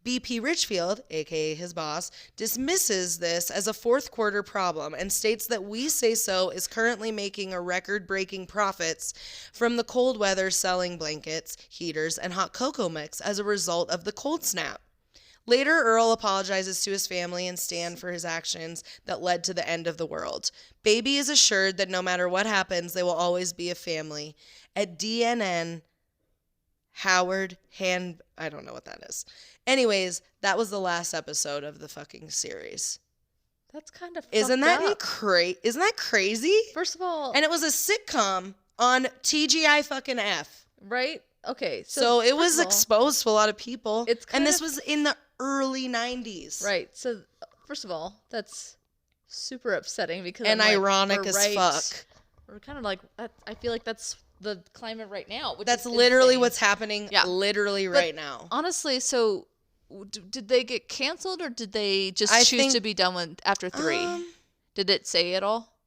BP Richfield, aka his boss, dismisses this as a fourth quarter problem and states that We Say So is currently making a record-breaking profits from the cold weather selling blankets, heaters, and hot cocoa mix as a result of the cold snap. Later, Earl apologizes to his family and Stan for his actions that led to the end of the world. Baby is assured that no matter what happens, they will always be a family. At DNN, Howard Hand... I don't know what that is. Anyways, that was the last episode of the fucking series. That's kind of Isn't that up. Isn't that crazy? First of all... And it was a sitcom on TGI fucking F. Right? Okay. So it was exposed to a lot of people. And this of... was in the early 90s. Right. So, first of all, that's super upsetting because... And ironic as fuck. We're kind of like... I feel like that's the climate right now. That's literally what's happening literally right now. Honestly, so... Did they get canceled or did they just choose to be done with after 3? Did it say it all?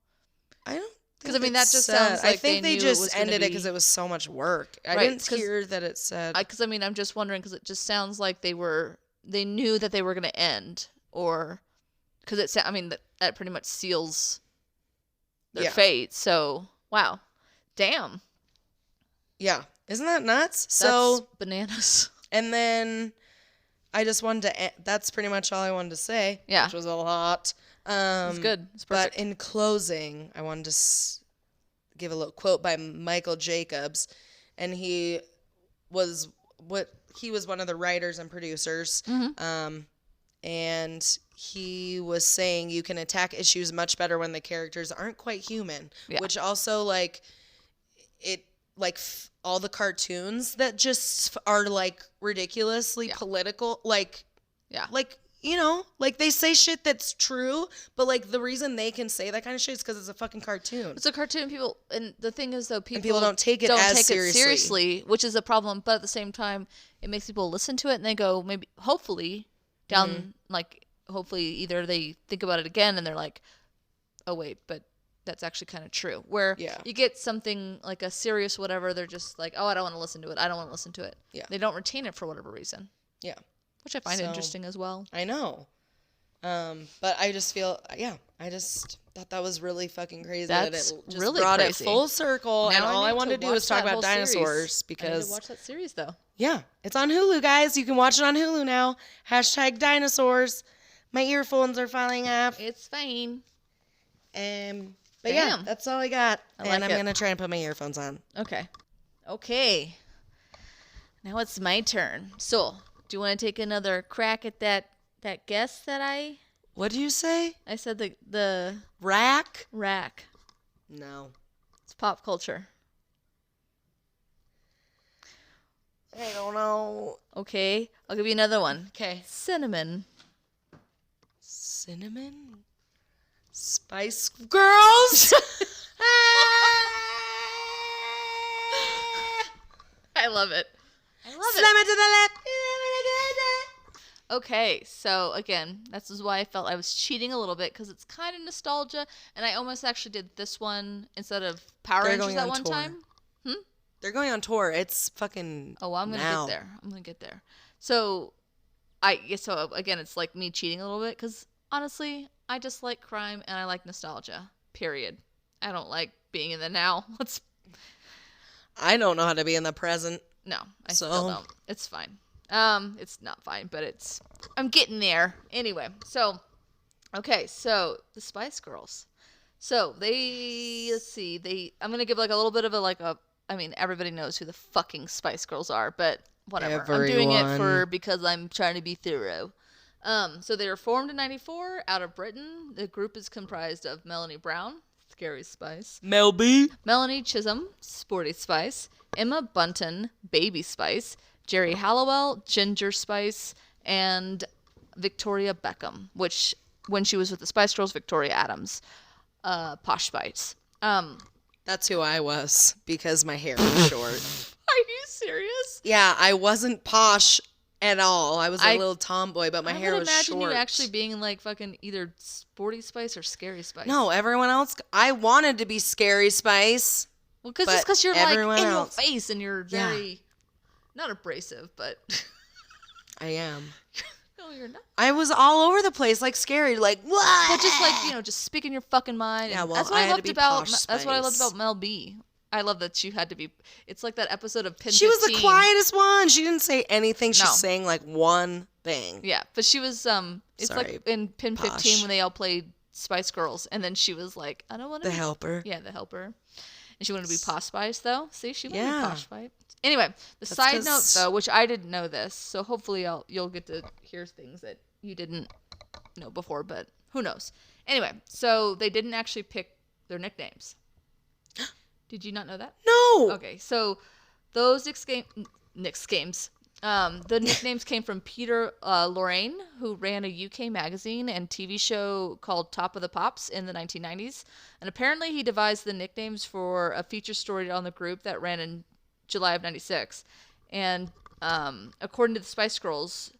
I don't. Because I mean that just sounds like I think they just ended it because it was so much work. I didn't hear that it said. Because I mean I'm just wondering because it just sounds like they knew that they were going to end or because I mean that pretty much seals their fate. So wow, damn. Yeah, isn't that nuts? That's bananas. And then. I just wanted to. That's pretty much all I wanted to say. Yeah, which was a lot. It's good. It's perfect. But in closing, I wanted to give a little quote by Michael Jacobs, and he was one of the writers and producers. Mm-hmm. And he was saying you can attack issues much better when the characters aren't quite human, which also all the cartoons that just are like ridiculously political, like they say shit that's true, but like the reason they can say that kind of shit is because it's a fucking cartoon. It's a cartoon, people, and the thing is though, people don't take it as seriously, which is a problem. But at the same time, it makes people listen to it and they go hopefully either they think about it again and they're like, oh wait, but that's actually kind of true. Where you get something like a serious whatever, they're just like, oh, I don't want to listen to it. I don't want to listen to it. Yeah. They don't retain it for whatever reason. Yeah. Which I find interesting as well. I know. But I just feel, I just thought that was really fucking crazy. That's that it just really brought crazy. It full circle. Now and all I wanted to do was talk about dinosaurs series. because. I need to watch that series though. Yeah. It's on Hulu, guys. You can watch it on Hulu now. #dinosaurs. My earphones are falling off. It's fine. But yeah, that's all I got. I'm going to try and put my earphones on. Okay. Now it's my turn. So, do you want to take another crack at that guess that I... What did you say? I said the... Rack? Rack. No. It's pop culture. I don't know. Okay. I'll give you another one. Okay. Cinnamon. Cinnamon? Spice Girls? I love it. Slam it to the left. Okay, so again, this is why I felt I was cheating a little bit because it's kind of nostalgia, and I almost actually did this one instead of Power Rangers at one time. They're going on tour. It's fucking. Oh, well, I'm gonna get there. So, again, it's like me cheating a little bit because honestly, I just like crime and I like nostalgia. Period. I don't like being in the now. I don't know how to be in the present. No, I still don't. It's fine. It's not fine, but I'm getting there. Anyway, so the Spice Girls. So I'm gonna give like a little bit of I mean, everybody knows who the fucking Spice Girls are, but whatever. I'm doing it because I'm trying to be thorough. So they were formed in 1994 out of Britain. The group is comprised of Melanie Brown, Scary Spice. Mel B. Melanie Chisholm, Sporty Spice. Emma Bunton, Baby Spice. Jerry Halliwell, Ginger Spice. And Victoria Beckham, which when she was with the Spice Girls, Victoria Adams, Posh Spice. That's who I was because my hair was short. Are you serious? Yeah, I wasn't posh at all. I was a little tomboy, but my hair was short. I would imagine you actually being like fucking either Sporty Spice or Scary Spice. No, everyone else. I wanted to be Scary Spice. Well, because you're like in your face and you're very not abrasive, but I am. No, you're not. I was all over the place, like scary, like what? But just like just speaking your fucking mind. Yeah, well, that's what I loved about. That's what I loved about Mel B. I love that she had to be. It's like that episode of Pin 15. She was the quietest one. She didn't say anything. She sang like one thing. Yeah, but she was It's like in Pin 15 when they all played Spice Girls, and then she was like, I don't want to. The helper. Yeah, the helper. And she wanted to be Posh Spice though. See, she wanted to be Posh Spice. Anyway, side note though, which I didn't know this, so hopefully you'll get to hear things that you didn't know before, but who knows? Anyway, so they didn't actually pick their nicknames. Did you not know that? No. Okay, so those Knicks games. The nicknames came from Peter Lorraine, who ran a UK magazine and TV show called Top of the Pops in the 1990s. And apparently he devised the nicknames for a feature story on the group that ran in July of 96. And according to the Spice Girls,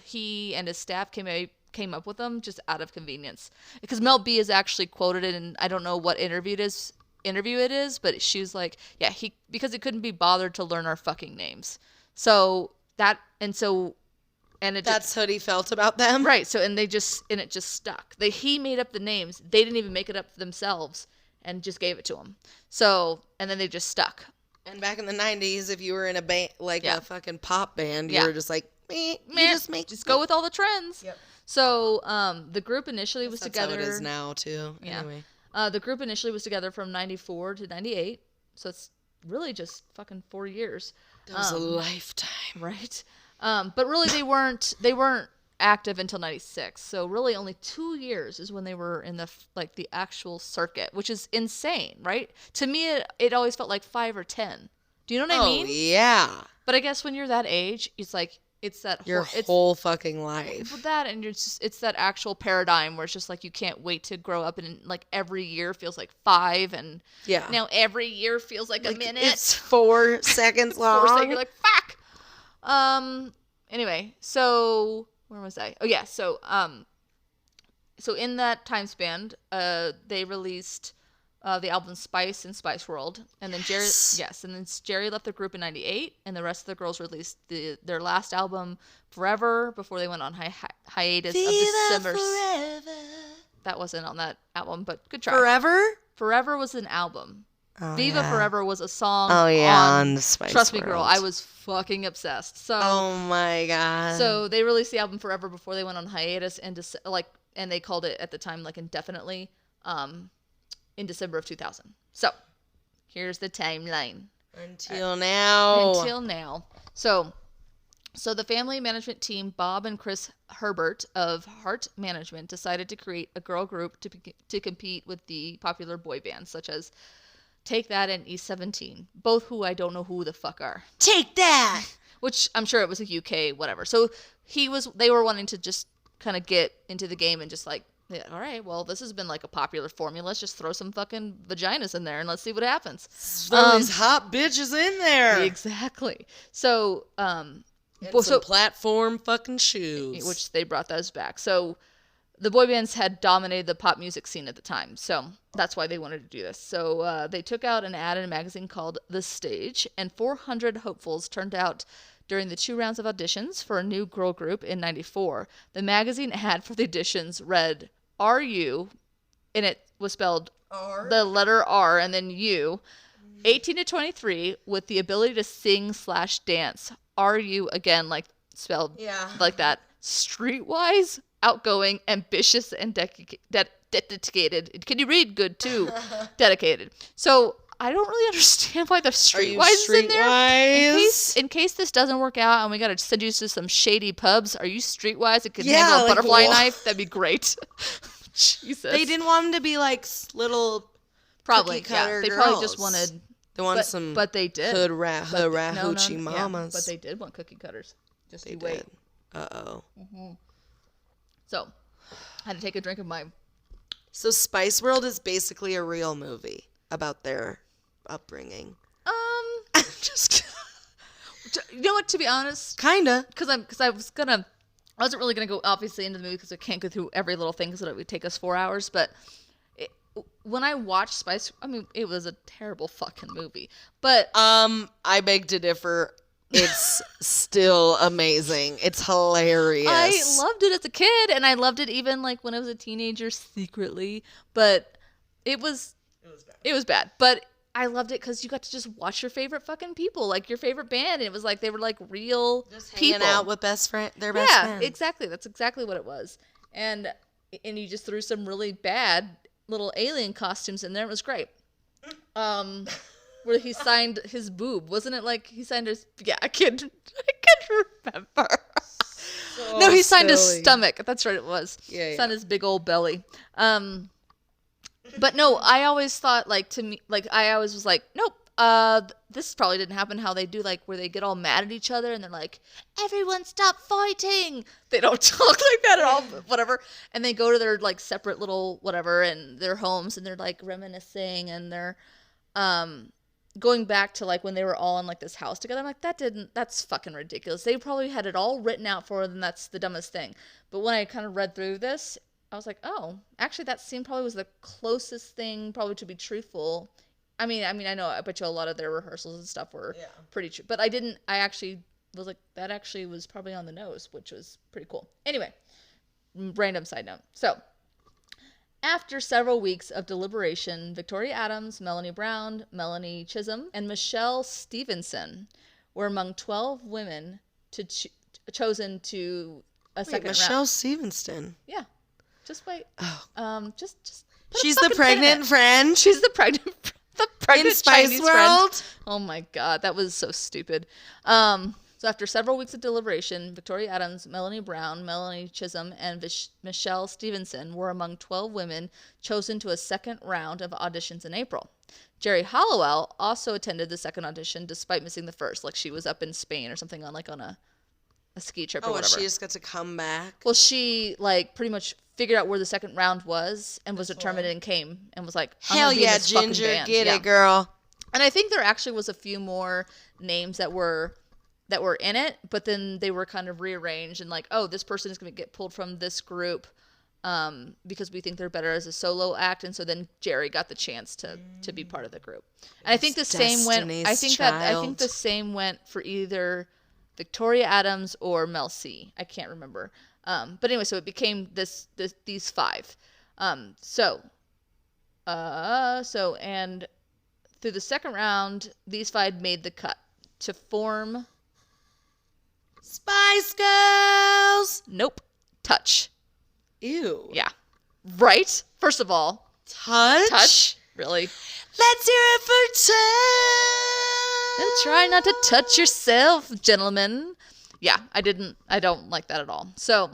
he and his staff came up with them just out of convenience. Because Mel B is actually quoted in, I don't know what interview it is, but she was like, yeah, because he couldn't be bothered to learn our fucking names. That's how he felt about them, right? So it just stuck. He made up the names. They didn't even make it up for themselves, and just gave it to him. So and then they just stuck. And back in the 90s, if you were in a band, a fucking pop band, you were just like, just go with all the trends. Yep. So the group initially was together. That's how it is now too. Yeah. Anyway. The group initially was together from 94 to 98, so it's really just fucking 4 years. That was a lifetime, right? But really, they weren't active until 96. So really, only 2 years is when they were in the actual circuit, which is insane, right? To me, it always felt like 5 or 10. Do you know what I mean? Oh yeah. But I guess when you're that age, it's like your whole fucking life. With that, and it's that actual paradigm where it's just like you can't wait to grow up, and like every year feels like 5, and now every year feels like a minute. It's 4 seconds long. 4 seconds, you're like fuck. Anyway, so where was I? Oh yeah, so in that time span, they released the album Spice and Spice World, and then Jerry left the group in 98, and the rest of the girls released their last album Forever before they went on hiatus Viva of December. Forever. That wasn't on that album, but good try. Forever was an album. Viva Forever was a song. Oh yeah, on the Spice Trust Me, World. Girl, I was fucking obsessed. So oh my god. So they released the album Forever before they went on hiatus, and they called it at the time indefinitely. In December of 2000. So, here's the timeline. Until now. So the family management team, Bob and Chris Herbert of Heart Management, decided to create a girl group to compete with the popular boy bands, such as Take That and E17, both who I don't know who the fuck are. Take That! Which I'm sure it was a UK, whatever. So they were wanting to just kind of get into the game and just all right, well, this has been a popular formula. Let's just throw some fucking vaginas in there and let's see what happens. Throw these hot bitches in there. Exactly. So, some platform fucking shoes. Which they brought those back. So, the boy bands had dominated the pop music scene at the time. So, that's why they wanted to do this. So, they took out an ad in a magazine called The Stage, and 400 hopefuls turned out during the 2 rounds of auditions for a new girl group in 94. The magazine ad for the auditions read, "RU," and it was spelled the letter R and then U, 18 to 23, with the ability to sing/dance. RU, again, spelled like that. Streetwise, outgoing, ambitious, and dedicated. Can you read good too? Dedicated. So I don't really understand why the Streetwise is in there. In case this doesn't work out and we gotta send you to some shady pubs, are you Streetwise? It could handle a butterfly knife. That'd be great. Jesus. They didn't want them to be little probably cutter They girls. probably just wanted. They wanted some. But they did. Hood hoochie mamas. But they did want cookie cutters. Just they wait. Did. Uh-oh. Mm-hmm. So, I had to take a drink of my. So Spice World is basically a real movie about their upbringing? Just you know what? To be honest, kinda, because I wasn't really gonna go obviously into the movie because I can't go through every little thing because it would take us 4 hours. But when I watched Spice, I mean, it was a terrible fucking movie. But I beg to differ. It's still amazing. It's hilarious. I loved it as a kid, and I loved it even like when I was a teenager secretly. But it was bad. But I loved it because you got to just watch your favorite fucking people, like your favorite band. And it was like they were like real just people. Hanging out with their best friend. Yeah, exactly. That's exactly what it was. And you just threw some really bad little alien costumes in there. It was great. Where he signed his boob, wasn't it? Like he signed his I can't remember. No, he signed his stomach. That's right, it was. Yeah. Signed his big old belly. But no, I always thought to me, I always was like, nope. This probably didn't happen how they do, where they get all mad at each other and they're like, everyone stop fighting. They don't talk like that at all, but whatever. And they go to their separate little whatever and their homes and they're reminiscing and they're going back to when they were all in this house together. I'm like, that's fucking ridiculous. They probably had it all written out for them. That's the dumbest thing. But when I kind of read through this, I was like, oh, actually that scene probably was the closest thing probably to be truthful. I mean, I know, I bet you a lot of their rehearsals and stuff were pretty true. But I actually was like, that actually was probably on the nose, which was pretty cool. Anyway, random side note. So, after several weeks of deliberation, Victoria Adams, Melanie Brown, Melanie Chisholm, and Michelle Stevenson were among 12 women chosen to a second round. Michelle Stevenson? Yeah. Just wait. Oh. Just she's the pregnant friend? She's the pregnant in Spice Chinese World? Friend. Oh my God, that was so stupid. So after several weeks of deliberation, Victoria Adams, Melanie Brown, Melanie Chisholm, and Michelle Stevenson were among 12 women chosen to a second round of auditions in April. Jerry Halliwell also attended the second audition despite missing the first. She was up in Spain or something on a ski trip or whatever. Oh, she just got to come back? Well, she pretty much figured out where the second round was and was determined and came and was like, hell yeah, Ginger, get it, girl. And I think there actually was a few more names that were in it, but then they were kind of rearranged and oh, this person is going to get pulled from this group because we think they're better as a solo act, and so then Jerry got the chance to be part of the group. And I think the same went. I think the same went for either Victoria Adams or Mel C. I can't remember. But anyway, so it became these 5. And through the second round, these 5 made the cut to form Spice Girls. Nope. Touch. Ew. Yeah. Right? First of all. Touch? Really? Let's hear it for Touch. And try not to touch yourself, gentlemen. Yeah, I don't like that at all. So,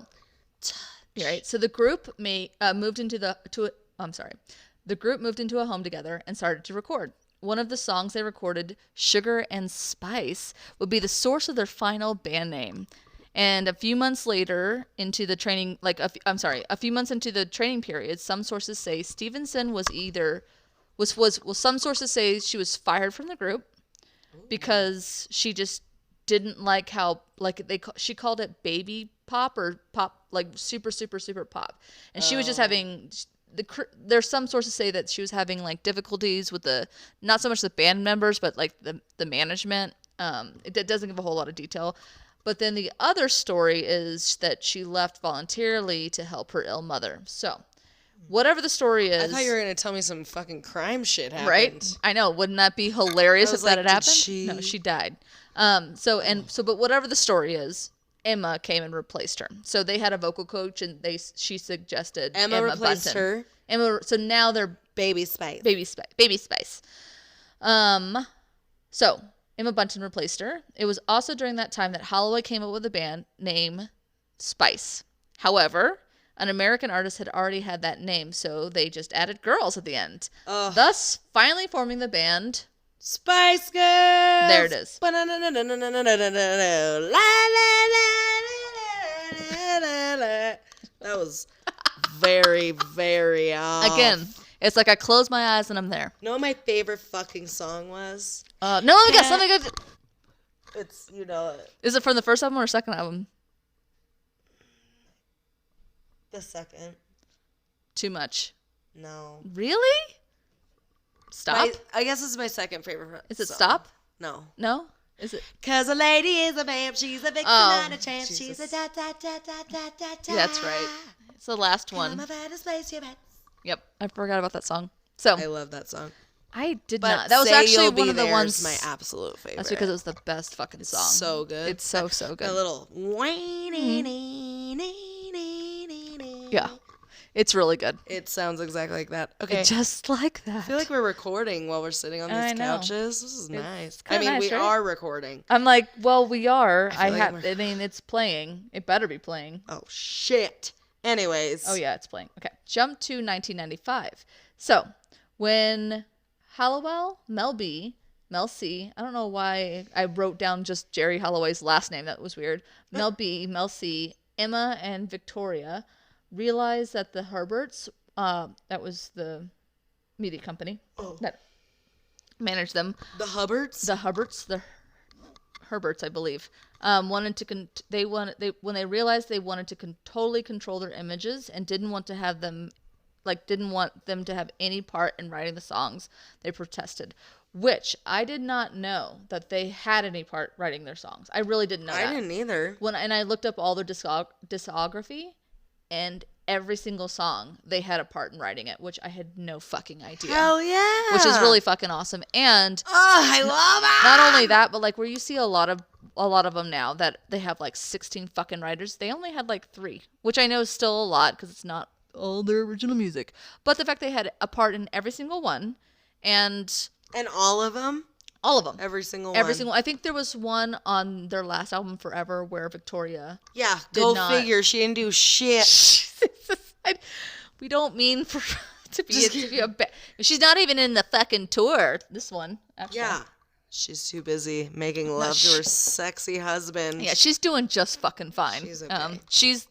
right. So the group moved into a home together and started to record. One of the songs they recorded, Sugar and Spice, would be the source of their final band name. And a few months later into the training, a few months into the training period, some sources say Stevenson some sources say she was fired from the group because she just didn't like how, she called it baby pop or pop, super, super, super pop. And she was just having... There's some sources say that she was having difficulties with not so much the band members, but the management. It doesn't give a whole lot of detail. But then the other story is that she left voluntarily to help her ill mother. So whatever the story is. I thought you were going to tell me some fucking crime shit happened. Right? I know. Wouldn't that be hilarious if that had happened? No, she died. But whatever the story is, Emma came and replaced her. So they had a vocal coach, and she suggested Emma replaced Bunton. her. So now they're Baby Spice. Baby Spice. So Emma Bunton replaced her. It was also during that time that Holloway came up with a band name Spice. However, an American artist had already had that name, so they just added girls at the end. Thus, finally forming the band Spice Girls. There it is. That was very, very off. Again, It's like I close my eyes and I'm there. You know what my favorite fucking song was? No, let me guess. Let me guess. It's, you know it. Is it from the first album or second album? The second. Too much. No. Really? Stop? I guess it's my second favorite. Is it song. Stop? No. No? Is it? 'Cause a lady is a vamp, she's a victim, not a champ, she's a da-da-da-da-da-da-da. That's right. It's the last one. Come about this place, you bet. Yep, I forgot about that song. So I love that song. I did But not. That was Say actually You'll one Be of the There ones. is my absolute favorite. That's because it was the best fucking song. So good. It's so good. A little. Yeah, it's really good. It sounds exactly like that. Okay. Just like that. I feel like we're recording while we're sitting on these couches. This is nice. I mean, we are recording. I'm like, well, we are. I like mean, it's playing. It better be playing. Oh, shit. Anyways. Oh, yeah, it's playing. Okay. Jump to 1995. So, when Hallowell, Mel C, I don't know why I wrote down just Jerry Holloway's last name. That was weird. Mel B, Mel C, Emma, and Victoria realized that the Herberts, that was the media company that managed them. The Hubbards? The Herberts, I believe, wanted to when they realized they wanted to totally control their images and didn't want them to have any part in writing the songs. They protested, which I did not know that they had any part writing their songs. I really didn't know that. I didn't either. And I looked up all their discography, and every single song they had a part in writing it, which I had no fucking idea. Hell yeah! Which is really fucking awesome. And I love it. Not only that, but like where you see a lot of them now that they have like 16 fucking writers, they only had like 3, which I know is still a lot because it's not all their original music. But the fact they had a part in every single one, and all of them. All of them. Every single one. I think there was one on their last album, Forever, where Victoria. Yeah, go figure. She didn't do shit. We don't mean to be a bad. She's not even in the fucking tour. This one, actually. Yeah. She's too busy making love to her sexy husband. Yeah, she's doing just fucking fine. She's okay.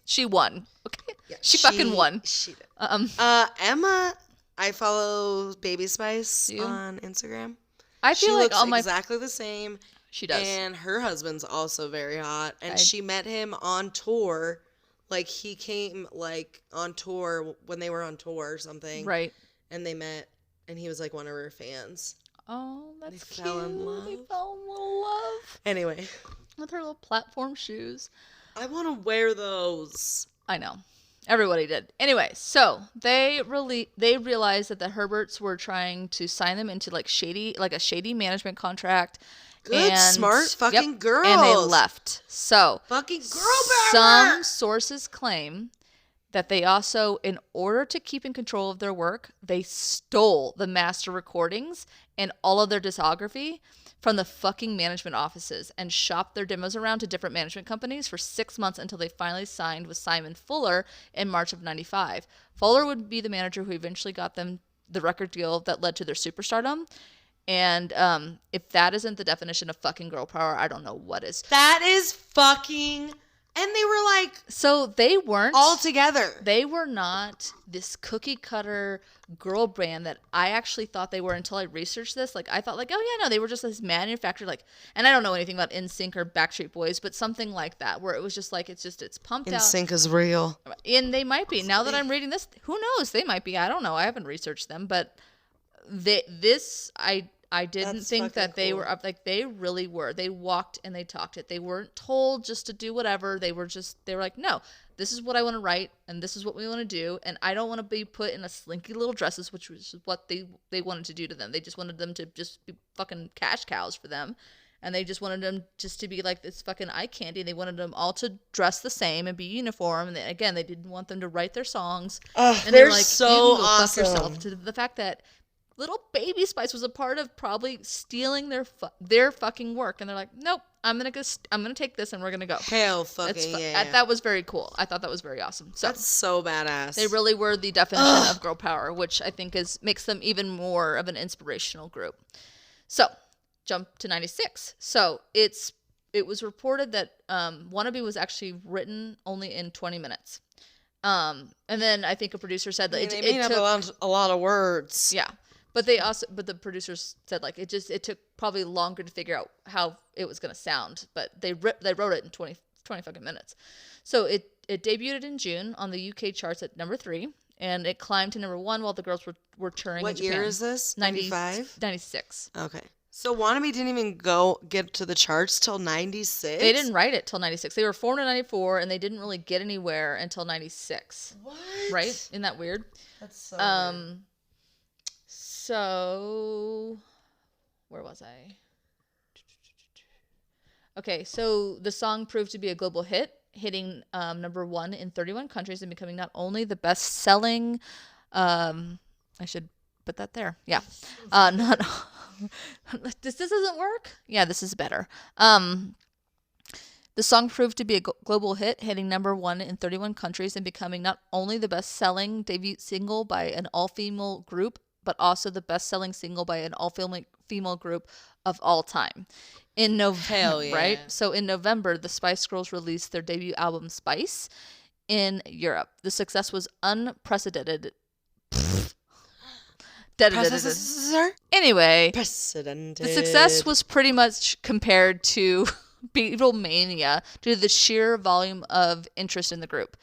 She won. Okay. Yeah, she fucking won. She did. Emma, I follow Baby Spice on Instagram. I feel she looks exactly the same. She does. And her husband's also very hot. And she met him on tour. Like, he came, like, on tour when they were on tour or something. Right. And they met, and he was, like, one of her fans. Oh, that's cute. They fell in love. They fell in love. Anyway. With her little platform shoes. I want to wear those. I know. Everybody did. Anyway, so they realized that the Herberts were trying to sign them into a shady management contract. Good, smart fucking girls. And they left. So fucking girl power. Some sources claim that they also, in order to keep in control of their work, they stole the master recordings and all of their discography from the fucking management offices and shopped their demos around to different management companies for 6 months until they finally signed with Simon Fuller in March of 95. Fuller would be the manager who eventually got them the record deal that led to their superstardom. And if that isn't the definition of fucking girl power, I don't know what is. That is fucking... And they were like... So they weren't... all together. They were not this cookie cutter girl brand that I actually thought they were until I researched this. Like, I thought like, oh yeah, no, they were just this manufactured, like... And I don't know anything about NSYNC or Backstreet Boys, but something like that, where it was just like, it's pumped out. NSYNC is real. And they might be. Now that I'm reading this, who knows? They might be. I don't know. I haven't researched them, but I didn't think that they were up. Like, they really were. They walked and they talked it. They weren't told just to do whatever. They were like, no, this is what I want to write and this is what we want to do. And I don't want to be put in a slinky little dresses, which was what they wanted to do to them. They just wanted them to just be fucking cash cows for them. And they just wanted them just to be like this fucking eye candy. They wanted them all to dress the same and be uniform. And they didn't want them to write their songs. And they're like, so awesome. Fuck yourself. To the fact that little Baby Spice was a part of probably stealing their fucking work, and they're like, nope, I'm gonna take this and we're gonna go. Hell fucking yeah. That was very cool. I thought that was very awesome. So that's so badass. They really were the definition of girl power, which I think makes them even more of an inspirational group. So jump to 96. So it was reported that Wannabe was actually written only in 20 minutes. And then I think a producer said that they made up a lot of words. Yeah. But the producers said like it took probably longer to figure out how it was going to sound, but they wrote it in 20 fucking minutes. So it debuted in June on the UK charts at number 3, and it climbed to number 1 while the girls were touring in Japan. What year is this? 95? 96. Okay. So Wannabe didn't even get to the charts till 96? They didn't write it till 96. They were formed in 94, and they didn't really get anywhere until 96. What? Right? Isn't that weird? That's so weird. So, where was I? Okay, so the song proved to be a global hit, hitting number 1 in 31 countries and becoming not only the best-selling. I should put that there. Yeah, not. This doesn't work. Yeah, this is better. The song proved to be a global hit, hitting number 1 in 31 countries and becoming not only the best-selling debut single by an all-female group, but also the best-selling single by an all-female group of all time. In November, yeah. Right? So in November, the Spice Girls released their debut album Spice in Europe. The success was unprecedented. Anyway, the success was pretty much compared to Beatlemania due to the sheer volume of interest in the group.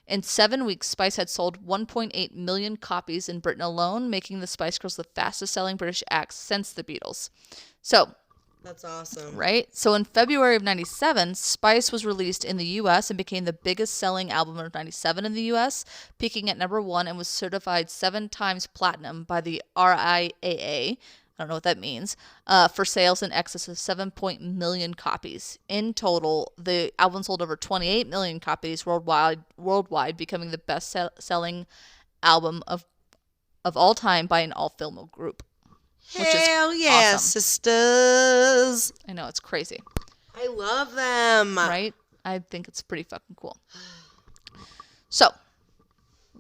In 7 weeks, Spice had sold 1.8 million copies in Britain alone, making the Spice Girls the fastest-selling British act since the Beatles. So, that's awesome. Right? So in February of 97, Spice was released in the U.S. and became the biggest-selling album of 97 in the U.S., peaking at number 1 and was certified 7 times platinum by the RIAA. I don't know what that means, for sales in excess of 7 million copies. In total, the album sold over 28 million copies worldwide, becoming the best-selling album of all time by an all-female group. Hell yeah, awesome. Sisters. I know, it's crazy. I love them. Right? I think it's pretty fucking cool. So,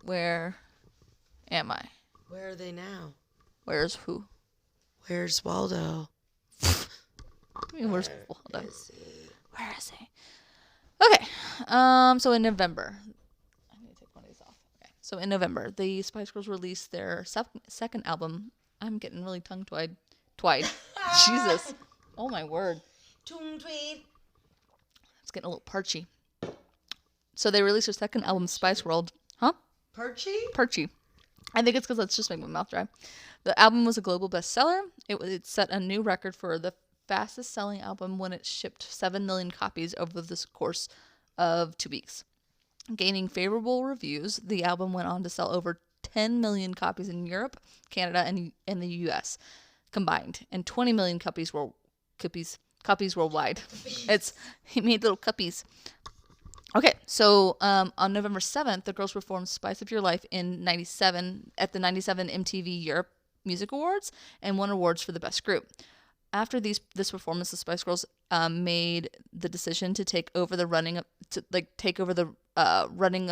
where am I? Where are they now? Where's who? Where's Waldo? I mean, where's Waldo? Where is he? Okay. So in November. I need to take one of these off. Okay. So in November, the Spice Girls released their second album. I'm getting really tongue-tied. Jesus. Oh, my word. Tongue-tied. It's getting a little parchy. So they released their second album, Spice World. Huh? Parchy? Parchy. I think it's because it's just making my mouth dry. The album was a global bestseller. It set a new record for the fastest-selling album when it shipped 7 million copies over the course of 2 weeks. Gaining favorable reviews, the album went on to sell over 10 million copies in Europe, Canada, and the U.S. combined, and 20 million copies worldwide. He made little cuppies. Okay, so on November 7th, the girls performed Spice of Your Life in 97 at the 97 MTV Europe Music Awards and won awards for the best group. After this performance, the Spice Girls made the decision to take over the running of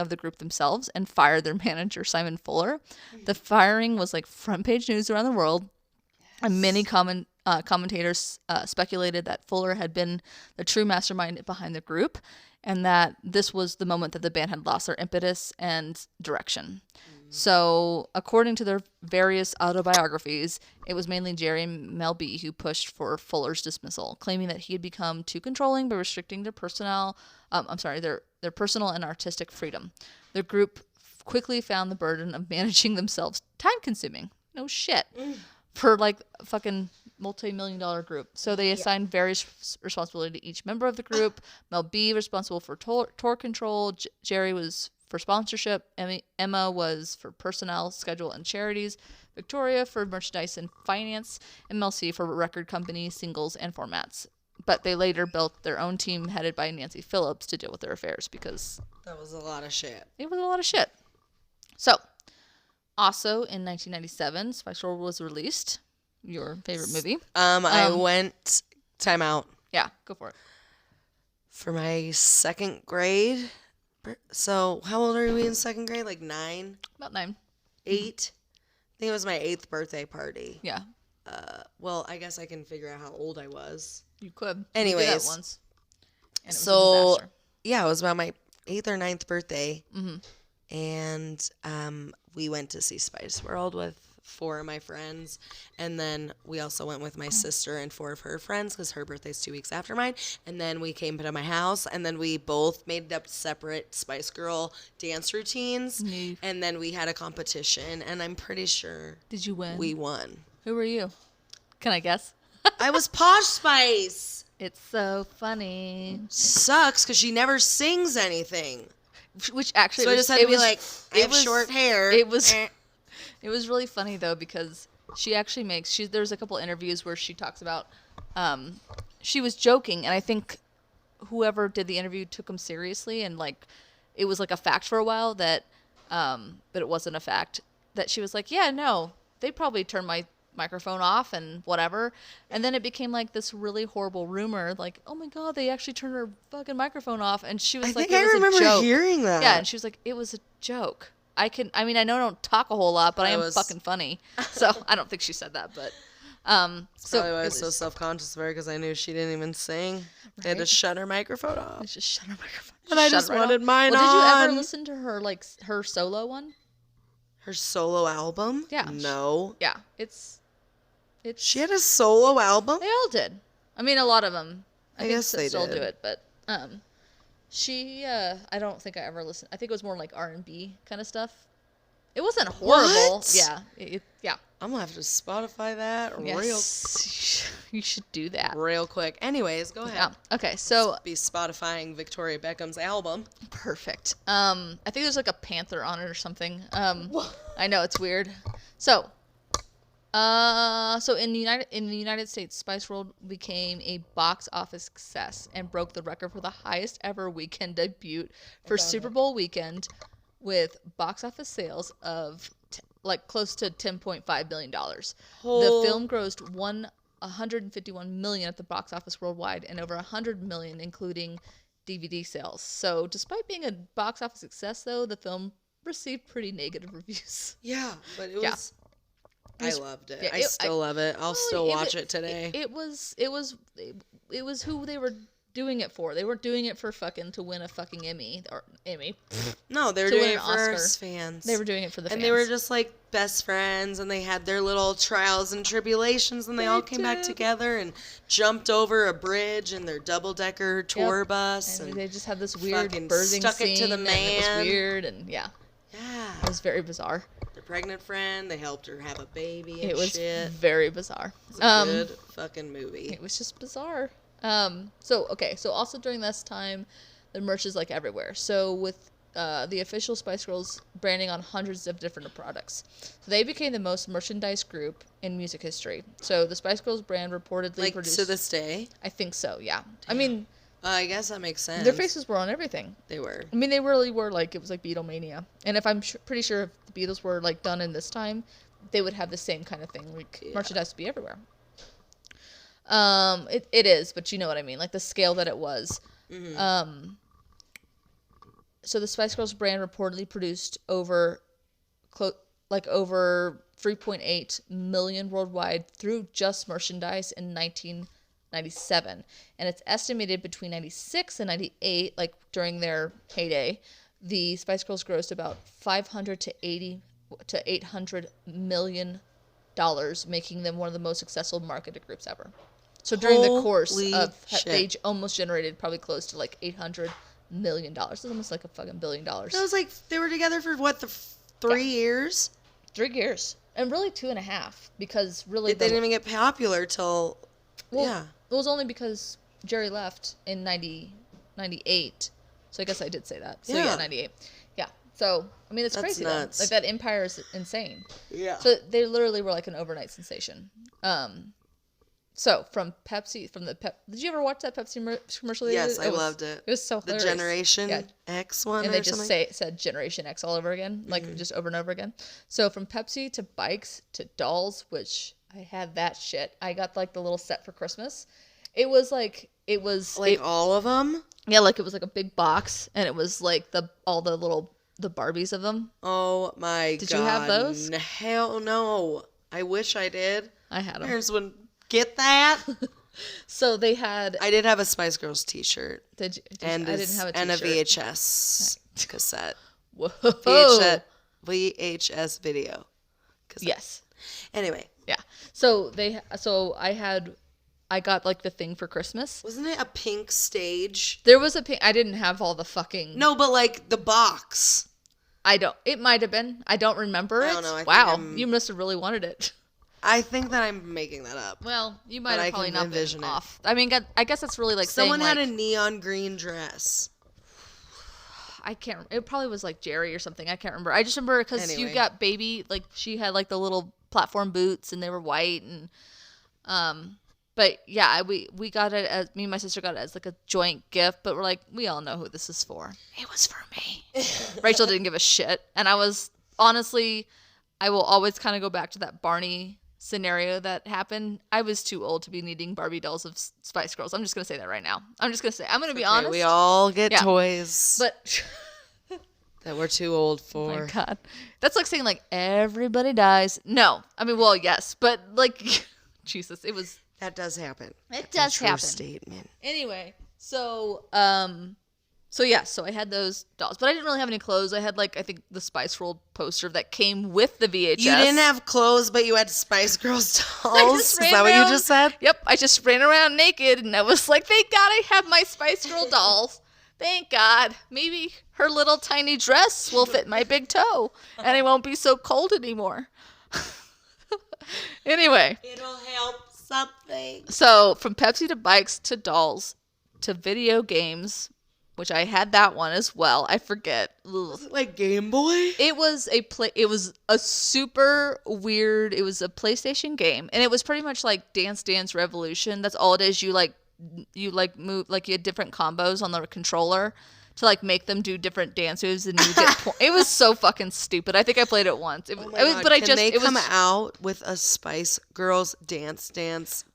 the group themselves and fire their manager, Simon Fuller. The firing was like front page news around the world. Yes. And many commentators speculated that Fuller had been the true mastermind behind the group, and that this was the moment that the band had lost their impetus and direction. So, according to their various autobiographies, it was mainly Jerry and Mel B who pushed for Fuller's dismissal, claiming that he had become too controlling by restricting their personal and artistic freedom. The group quickly found the burden of managing themselves time-consuming. No shit. For like a fucking multi-million-dollar group. So they assigned various responsibility to each member of the group. Mel B responsible for tour control. Jerry was for sponsorship. Emma was for personnel, schedule, and charities. Victoria for merchandise and finance. And Mel C for record company, singles, and formats. But they later built their own team headed by Nancy Phillips to deal with their affairs because... that was a lot of shit. It was a lot of shit. So, also in 1997, Spice World was released. Your favorite movie. I went... Time out. Yeah, go for it. For my second grade... So, how old are we in second grade? Like 9? About 9. 8? I think it was my 8th birthday party. Yeah. Well, I guess I can figure out how old I was. You could. Anyways. You did that once. And it was a disaster. Yeah, it was about my 8th or 9th birthday. Mm-hmm. and we went to see Spice World with 4 of my friends, and then we also went with my sister and 4 of her friends because her birthday's 2 weeks after mine. And then we came to my house, and then we both made up separate Spice Girl dance routines, and then we had a competition, and I'm pretty sure. Did you win? We won. Who were you? Can I guess? I was Posh Spice. It's so funny. Sucks because she never sings anything. Which actually, so I just had to be like, I have short hair. It was really funny though because she actually makes. There's a couple interviews where she talks about. She was joking, and I think whoever did the interview took him seriously, and like, it was like a fact for a while that, but it wasn't a fact. That she was like, yeah, no, they'd probably turn my microphone off and whatever, and then it became like this really horrible rumor, like, oh my god, they actually turned her fucking microphone off, and she was like, I remember hearing that. Yeah, and she was like, it was a joke. I don't talk a whole lot, but I am fucking funny. So I don't think she said that, but so I was so self-conscious of her because I knew she didn't even sing. Right? They had to shut her microphone off. Just shut her microphone. And I just wanted mine on. Did you ever listen to her her solo one? Her solo album? Yeah. No. Yeah, it's. She had a solo album? They all did. I mean, a lot of them. I guess they still did. do it, but she. I don't think I ever listened. I think it was more like R&B kind of stuff. It wasn't horrible. What? Yeah. Yeah. I'm gonna have to Spotify that You should do that real quick. Anyways, go ahead. Yeah. Okay. So be Spotifying Victoria Beckham's album. Perfect. I think there's like a panther on it or something. I know it's weird. So in the United States, Spice World became a box office success and broke the record for the highest ever weekend debut for Super Bowl weekend, with box office sales of close to $10.5 billion. The film grossed $151 million at the box office worldwide and over $100 million including DVD sales. So despite being a box office success, though, the film received pretty negative reviews. Yeah, but it was. I loved it. I still love it. I'll still watch it today. It was who they were doing it for. They weren't doing it for fucking to win a fucking Emmy. No, they were doing it for us fans. They were doing it for the fans. And they were just like best friends, and they had their little trials and tribulations, and they all came back together and jumped over a bridge in their double-decker tour bus. And they just had this weird birthing stuck scene. It to the man. And it was weird, and yeah. It was very bizarre. Their pregnant friend, they helped her have a baby and it was shit. Very bizarre. It was a good fucking movie. It was just bizarre. So also during this time, the merch is like everywhere. So with the official Spice Girls branding on hundreds of different products. So they became the most merchandised group in music history. So the Spice Girls brand reportedly produced... to this day? I think so, yeah. Damn. I mean... I guess that makes sense. Their faces were on everything. They were. I mean, they really were it was like Beatlemania. And if I'm pretty sure if the Beatles were done in this time, they would have the same kind of thing. Merchandise would be everywhere. It is, but you know what I mean, the scale that it was. Mm-hmm. So the Spice Girls brand reportedly produced over 3.8 million worldwide through just merchandise in 1997, and it's estimated between 96 and 98, during their heyday, the Spice Girls grossed about $500 to $800 million, making them one of the most successful marketed groups ever. So during the course of, they almost generated probably close to $800 million. It's almost like a fucking $1 billion. That was they were together for what, 3 years? 3 years. And really 2.5, because really... They didn't even get popular till... It was only because Jerry left in 98. So I guess I did say that. So yeah 98. Yeah. So, I mean, it's crazy nuts. Though. That empire is insane. Yeah. So they literally were an overnight sensation. So from Pepsi, did you ever watch that Pepsi commercial? Yes, I loved it. It was so hilarious. The Generation X one, and they just said Generation X all over again, just over and over again. So from Pepsi to bikes to dolls, which I had that shit. I got the little set for Christmas. It was all of them. Yeah, it was a big box, and it was all the Barbies of them. Oh my god! Did you have those? Hell no! I wish I did. I had them. Parents wouldn't get that. So they had. I did have a Spice Girls T-shirt. Did you? I didn't have a T-shirt. And a VHS cassette. Whoa. VHS video. Yes. Anyway. Yeah. So I got like the thing for Christmas. Wasn't it a pink stage? There was a pink. I didn't have all the fucking. No, but like the box. It might have been. I don't remember it. I don't know. Wow. You must have really wanted it. I think that I'm making that up. Well, you might have probably not been off. I mean, I guess that's really like someone saying, had a neon green dress. I can't. It probably was like Jerry or something. I can't remember. I just remember because you got baby. Like she had like the little platform boots and they were white and But yeah, we got it as me and my sister got it as like a joint gift. But we're like, we all know who this is for. It was for me. Rachel didn't give a shit, and I was honestly, I will always kind of go back to that Barney scenario that happened. I was too old to be needing Barbie dolls of Spice Girls. I'm just gonna say that right now. I'm gonna be honest. We all get toys, but that we're too old for. Oh my God, that's like saying like everybody dies. No, I mean, well, yes, but like, Jesus, it was. That does happen. It does happen. Statement. Anyway, so I had those dolls, but I didn't really have any clothes. I had like I think the Spice World poster that came with the VHS. You didn't have clothes, but you had Spice Girls dolls. Is that what you just said? Yep, I just ran around naked, and I was like, "Thank God I have my Spice Girl dolls. Thank God. Maybe her little tiny dress will fit my big toe, and I won't be so cold anymore." Anyway, it'll help something. So from Pepsi to bikes to dolls to video games, which I had that one as well. I forget. Was it like Game Boy? It was a super weird. It was a PlayStation game, and it was pretty much like Dance Dance Revolution. That's all it is. You move like you had different combos on the controller to like make them do different dance moves, and you get it was so fucking stupid. I think I played it once. Can they come out with a Spice Girls dance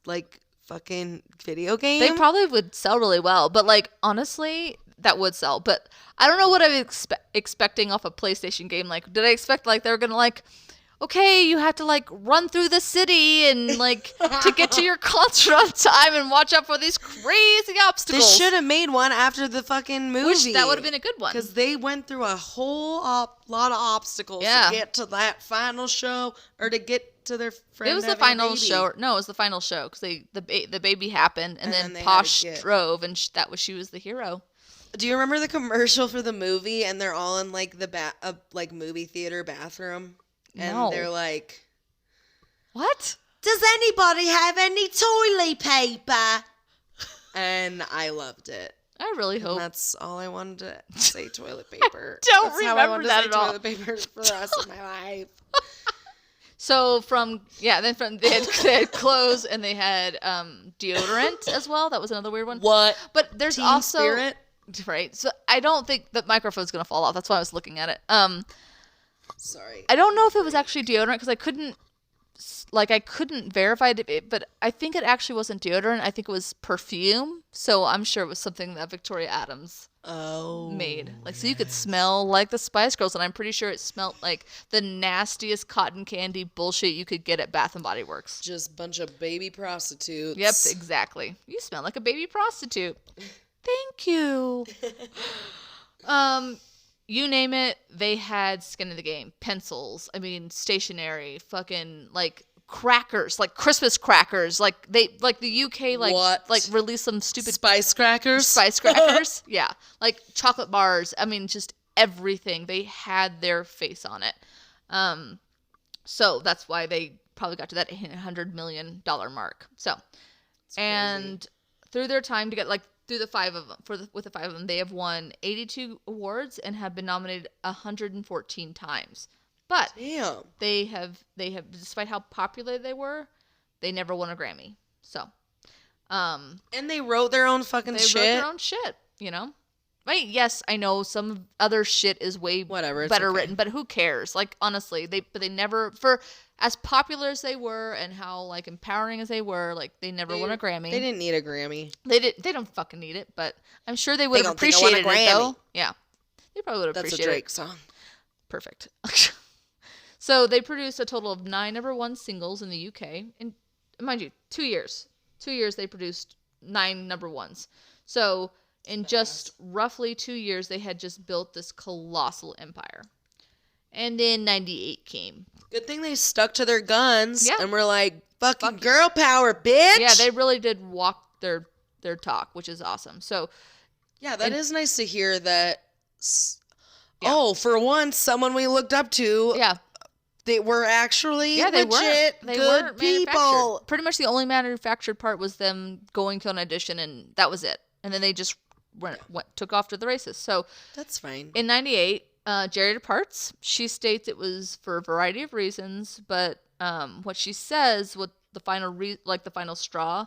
like fucking video game? They probably would sell really well, but like honestly, that would sell. But I don't know what I'm expecting off a PlayStation game. Like, did I expect like they're gonna like, okay, you have to like run through the city and like to get to your concert on time and watch out for these crazy obstacles. They should have made one after the fucking movie. Which that would have been a good one. Because they went through a whole lot of obstacles to get to that final show or to get to their friend. It was the final show. No, it was the final show because the baby happened and then Posh drove and she was the hero. Do you remember the commercial for the movie and they're all in like the movie theater bathroom? And they're like, what? Does anybody have any toilet paper? And I loved it. I really hope. That's all I wanted to say, toilet paper. Don't remember that at all. Toilet paper for the rest of my life. So they had clothes and they had deodorant as well. That was another weird one. What? But there's Team also Spirit? Right. So I don't think the microphone's gonna fall off. That's why I was looking at it. Sorry. I don't know if it was actually deodorant because I couldn't verify it, but I think it actually wasn't deodorant. I think it was perfume. So I'm sure it was something that Victoria Adams made. Like, so you could smell like the Spice Girls, and I'm pretty sure it smelled like the nastiest cotton candy bullshit you could get at Bath and Body Works. Just a bunch of baby prostitutes. Yep, exactly. You smell like a baby prostitute. Thank you. You name it, they had skin in the game. Pencils, stationery, fucking like crackers, like Christmas crackers. Like the UK released some stupid spice crackers. Spice crackers, yeah, like chocolate bars. Just everything. They had their face on it. So that's why they probably got to that $100 million mark. So, and through their time to get through the five of them, with the five of them, they have won 82 awards and have been nominated 114 times. But damn, they have, despite how popular they were, they never won a Grammy. So, and they wrote their own fucking shit. They wrote their own shit, Right? Yes, I know some other shit is way better written, but who cares? Like, honestly, they never, for as popular as they were and how empowering as they were, they never won a Grammy. They didn't need a Grammy. They don't fucking need it, but I'm sure they would have appreciated it though. Yeah. They probably would have appreciated it. That's a Drake song. Perfect. So they produced a total of 9 number one singles in the UK. And mind you, 2 years. 2 years they produced 9 number ones. So In just roughly 2 years, they had just built this colossal empire. And then 98 came. Good thing they stuck to their guns and were like, fucking girl power, bitch. Yeah, they really did walk their talk, which is awesome. So, yeah, that is nice to hear that. Oh, for once, someone we looked up to. Yeah. They were actually legit good people. Pretty much the only manufactured part was them going to an audition, and that was it. And then they just took off to the races. So that's fine. In 98, Jerry departs. She states it was for a variety of reasons, but what she says, what the final the final straw,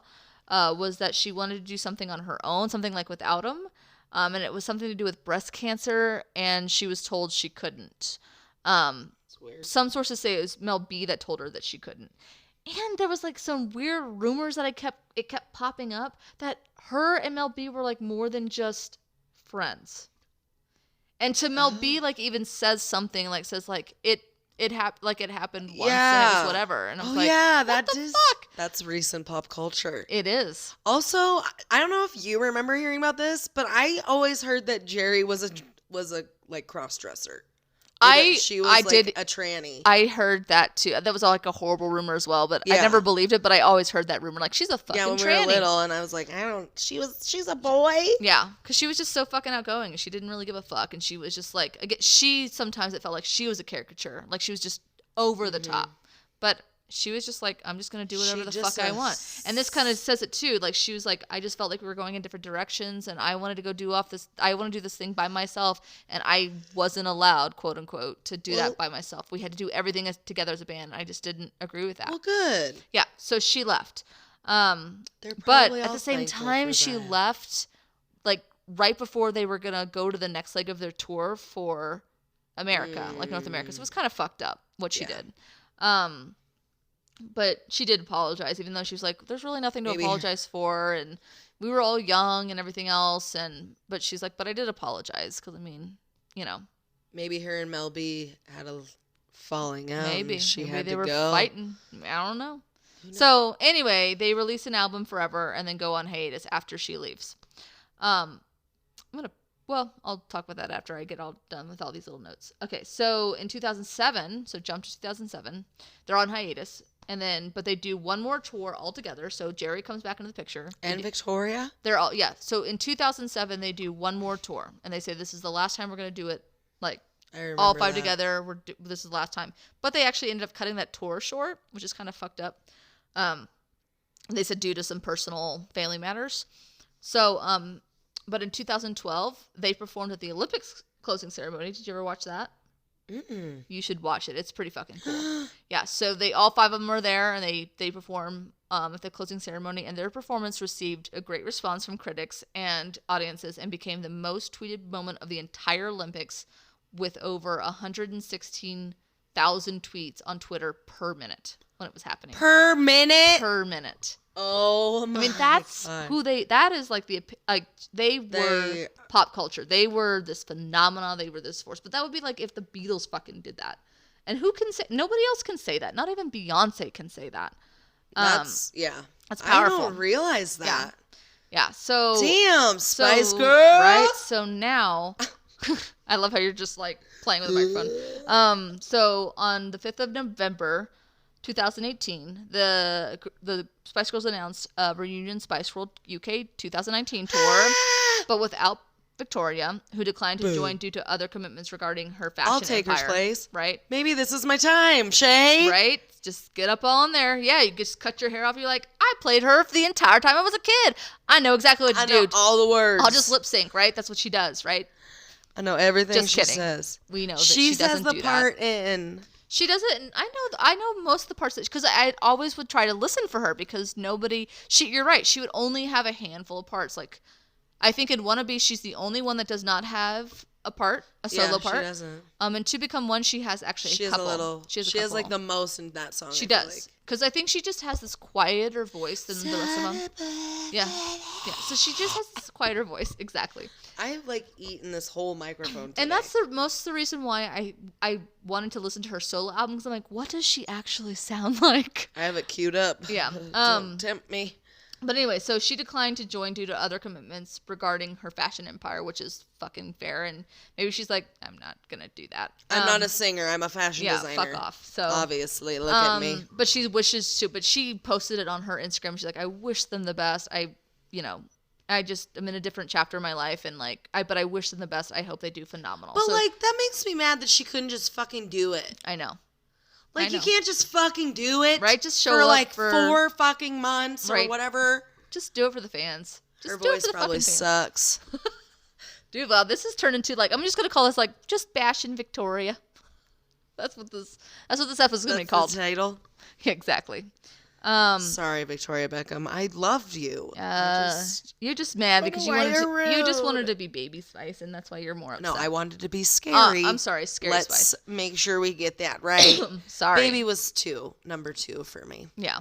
was that she wanted to do something on her own, something like without him, and it was something to do with breast cancer, and she was told she couldn't. Weird. Some sources say it was Mel B that told her that she couldn't. And there was like some weird rumors that it kept popping up that her and Mel B were like more than just friends. And to Mel B, like even says something like it happened once and it was whatever. And I was fuck? That's recent pop culture. It is. Also, I don't know if you remember hearing about this, but I always heard that Jerry was a like cross dresser. She was a tranny. I heard that too. That was all like a horrible rumor as well, but I never believed it. But I always heard that rumor, like she's a fucking tranny. Yeah, when we were little, and I was like, she's a boy. Yeah, because she was just so fucking outgoing, and she didn't really give a fuck, and she was just like, sometimes it felt like she was a caricature, like she was just over the top, but. She was just like, I'm just going to do whatever the fuck I want. And this kind of says it too. Like, she was like, I just felt like we were going in different directions and I wanted to go I want to do this thing by myself. And I wasn't allowed, quote unquote, to do that by myself. We had to do everything together as a band. I just didn't agree with that. Well, good. Yeah. So she left. But at the same time, she left, like, right before they were going to go to the next leg of their tour for America, like North America. So it was kind of fucked up what she did. But she did apologize, even though she was like, there's really nothing to apologize for. And we were all young and everything else. But she's like, but I did apologize. Because, I mean, you know. Maybe her and Mel B had a falling out. Maybe. Maybe they were fighting. I don't know. So, anyway, they release an album, Forever, and then go on hiatus after she leaves. I'll talk about that after I get all done with all these little notes. Okay, so in 2007, so jump to 2007, they're on hiatus. But they do one more tour altogether. So Jerry comes back into the picture. And Victoria? So in 2007, they do one more tour. And they say, this is the last time we're going to do it, like, all five together. This is the last time. But they actually ended up cutting that tour short, which is kind of fucked up. They said due to some personal family matters. So, but in 2012, they performed at the Olympics closing ceremony. Did you ever watch that? Mm-mm. You should watch it. It's pretty fucking cool. Yeah, so all five of them are there, and they perform at the closing ceremony, and their performance received a great response from critics and audiences and became the most tweeted moment of the entire Olympics with over 116,000 tweets on Twitter per minute when it was happening. Per minute? Per minute. Oh my God. I mean, that's that is like they were pop culture. They were this phenomenon. They were this force. But that would be like if the Beatles fucking did that. And who can say, nobody else can say that. Not even Beyonce can say that. That's powerful. I don't realize that. Yeah. So. Damn, Spice Girl. Right. So now, I love how you're just like playing with the microphone. So on the 5th of November, 2018, the Spice Girls announced a reunion Spice World UK 2019 tour, but without Victoria, who declined to join due to other commitments regarding her fashion I'll take empire. her place. Right? Maybe this is my time, Shay. Right? Just get up on there. Yeah, you just cut your hair off. You're like, I played her for the entire time I was a kid. I know exactly what to do. I know all the words. I'll just lip sync, right? That's what she does, right? I know everything just she kidding. says. We know that she doesn't do that. She says the part in... She doesn't. I know most of the parts because I always would try to listen for her because you're right. She would only have a handful of parts. Like, I think in Wannabe, she's the only one that does not have a solo part. She doesn't. And to Become One, she has actually a couple. She has like the most in that song. She does. Because I think she just has this quieter voice than the rest of them. Yeah. So she just has this quieter voice. Exactly. I've like eaten this whole microphone today. And that's most of the reason why I wanted to listen to her solo album because I'm like, what does she actually sound like? I have it queued up. Yeah. Don't tempt me. But anyway, so she declined to join due to other commitments regarding her fashion empire, which is fucking fair. And maybe she's like, I'm not going to do that. I'm not a singer. I'm a fashion designer. Yeah, fuck off. So obviously, look at me. But she wishes to, but she posted it on her Instagram. She's like, I wish them the best. I'm in a different chapter of my life. And but I wish them the best. I hope they do phenomenal. But that makes me mad that she couldn't just fucking do it. I know. You can't just fucking do it. Right? Just show up for 4 fucking months or whatever. Just do it for the fans. Just her voice probably sucks. Dude, well, this has turned into I'm just going to call this just bashing Victoria. That's what this episode is going to be called. That's the title? Yeah, exactly. Sorry, Victoria Beckham. I loved you. You're just mad because you just wanted to be Baby Spice, and that's why you're more upset. No, I wanted to be Scary. I'm sorry, Scary Let's Spice. Let's make sure we get that right. Sorry. Baby was number 2 for me. Yeah.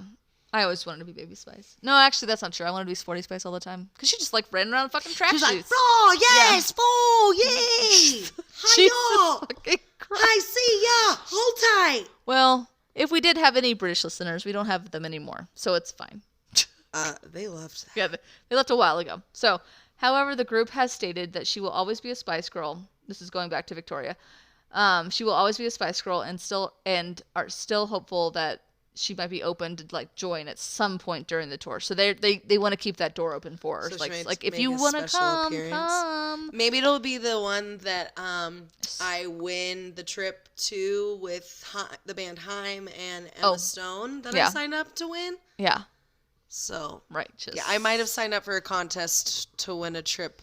I always wanted to be Baby Spice. No, actually, that's not true. I wanted to be Sporty Spice all the time. Because she just ran around in fucking tracksuits. She's like, oh, yes, oh, yay. Hi, y'all. I see ya. Hold tight. Well, if we did have any British listeners, we don't have them anymore. So it's fine. They left that. Yeah, they left a while ago. So, however, the group has stated that she will always be a Spice Girl. This is going back to Victoria. She will always be a Spice Girl and are still hopeful that she might be open to join at some point during the tour. So they want to keep that door open for her. So if you want to come. Maybe it'll be the one that I win the trip to with the band Haim and Emma Stone that I signed up to win. Yeah. So right. I might have signed up for a contest to win a trip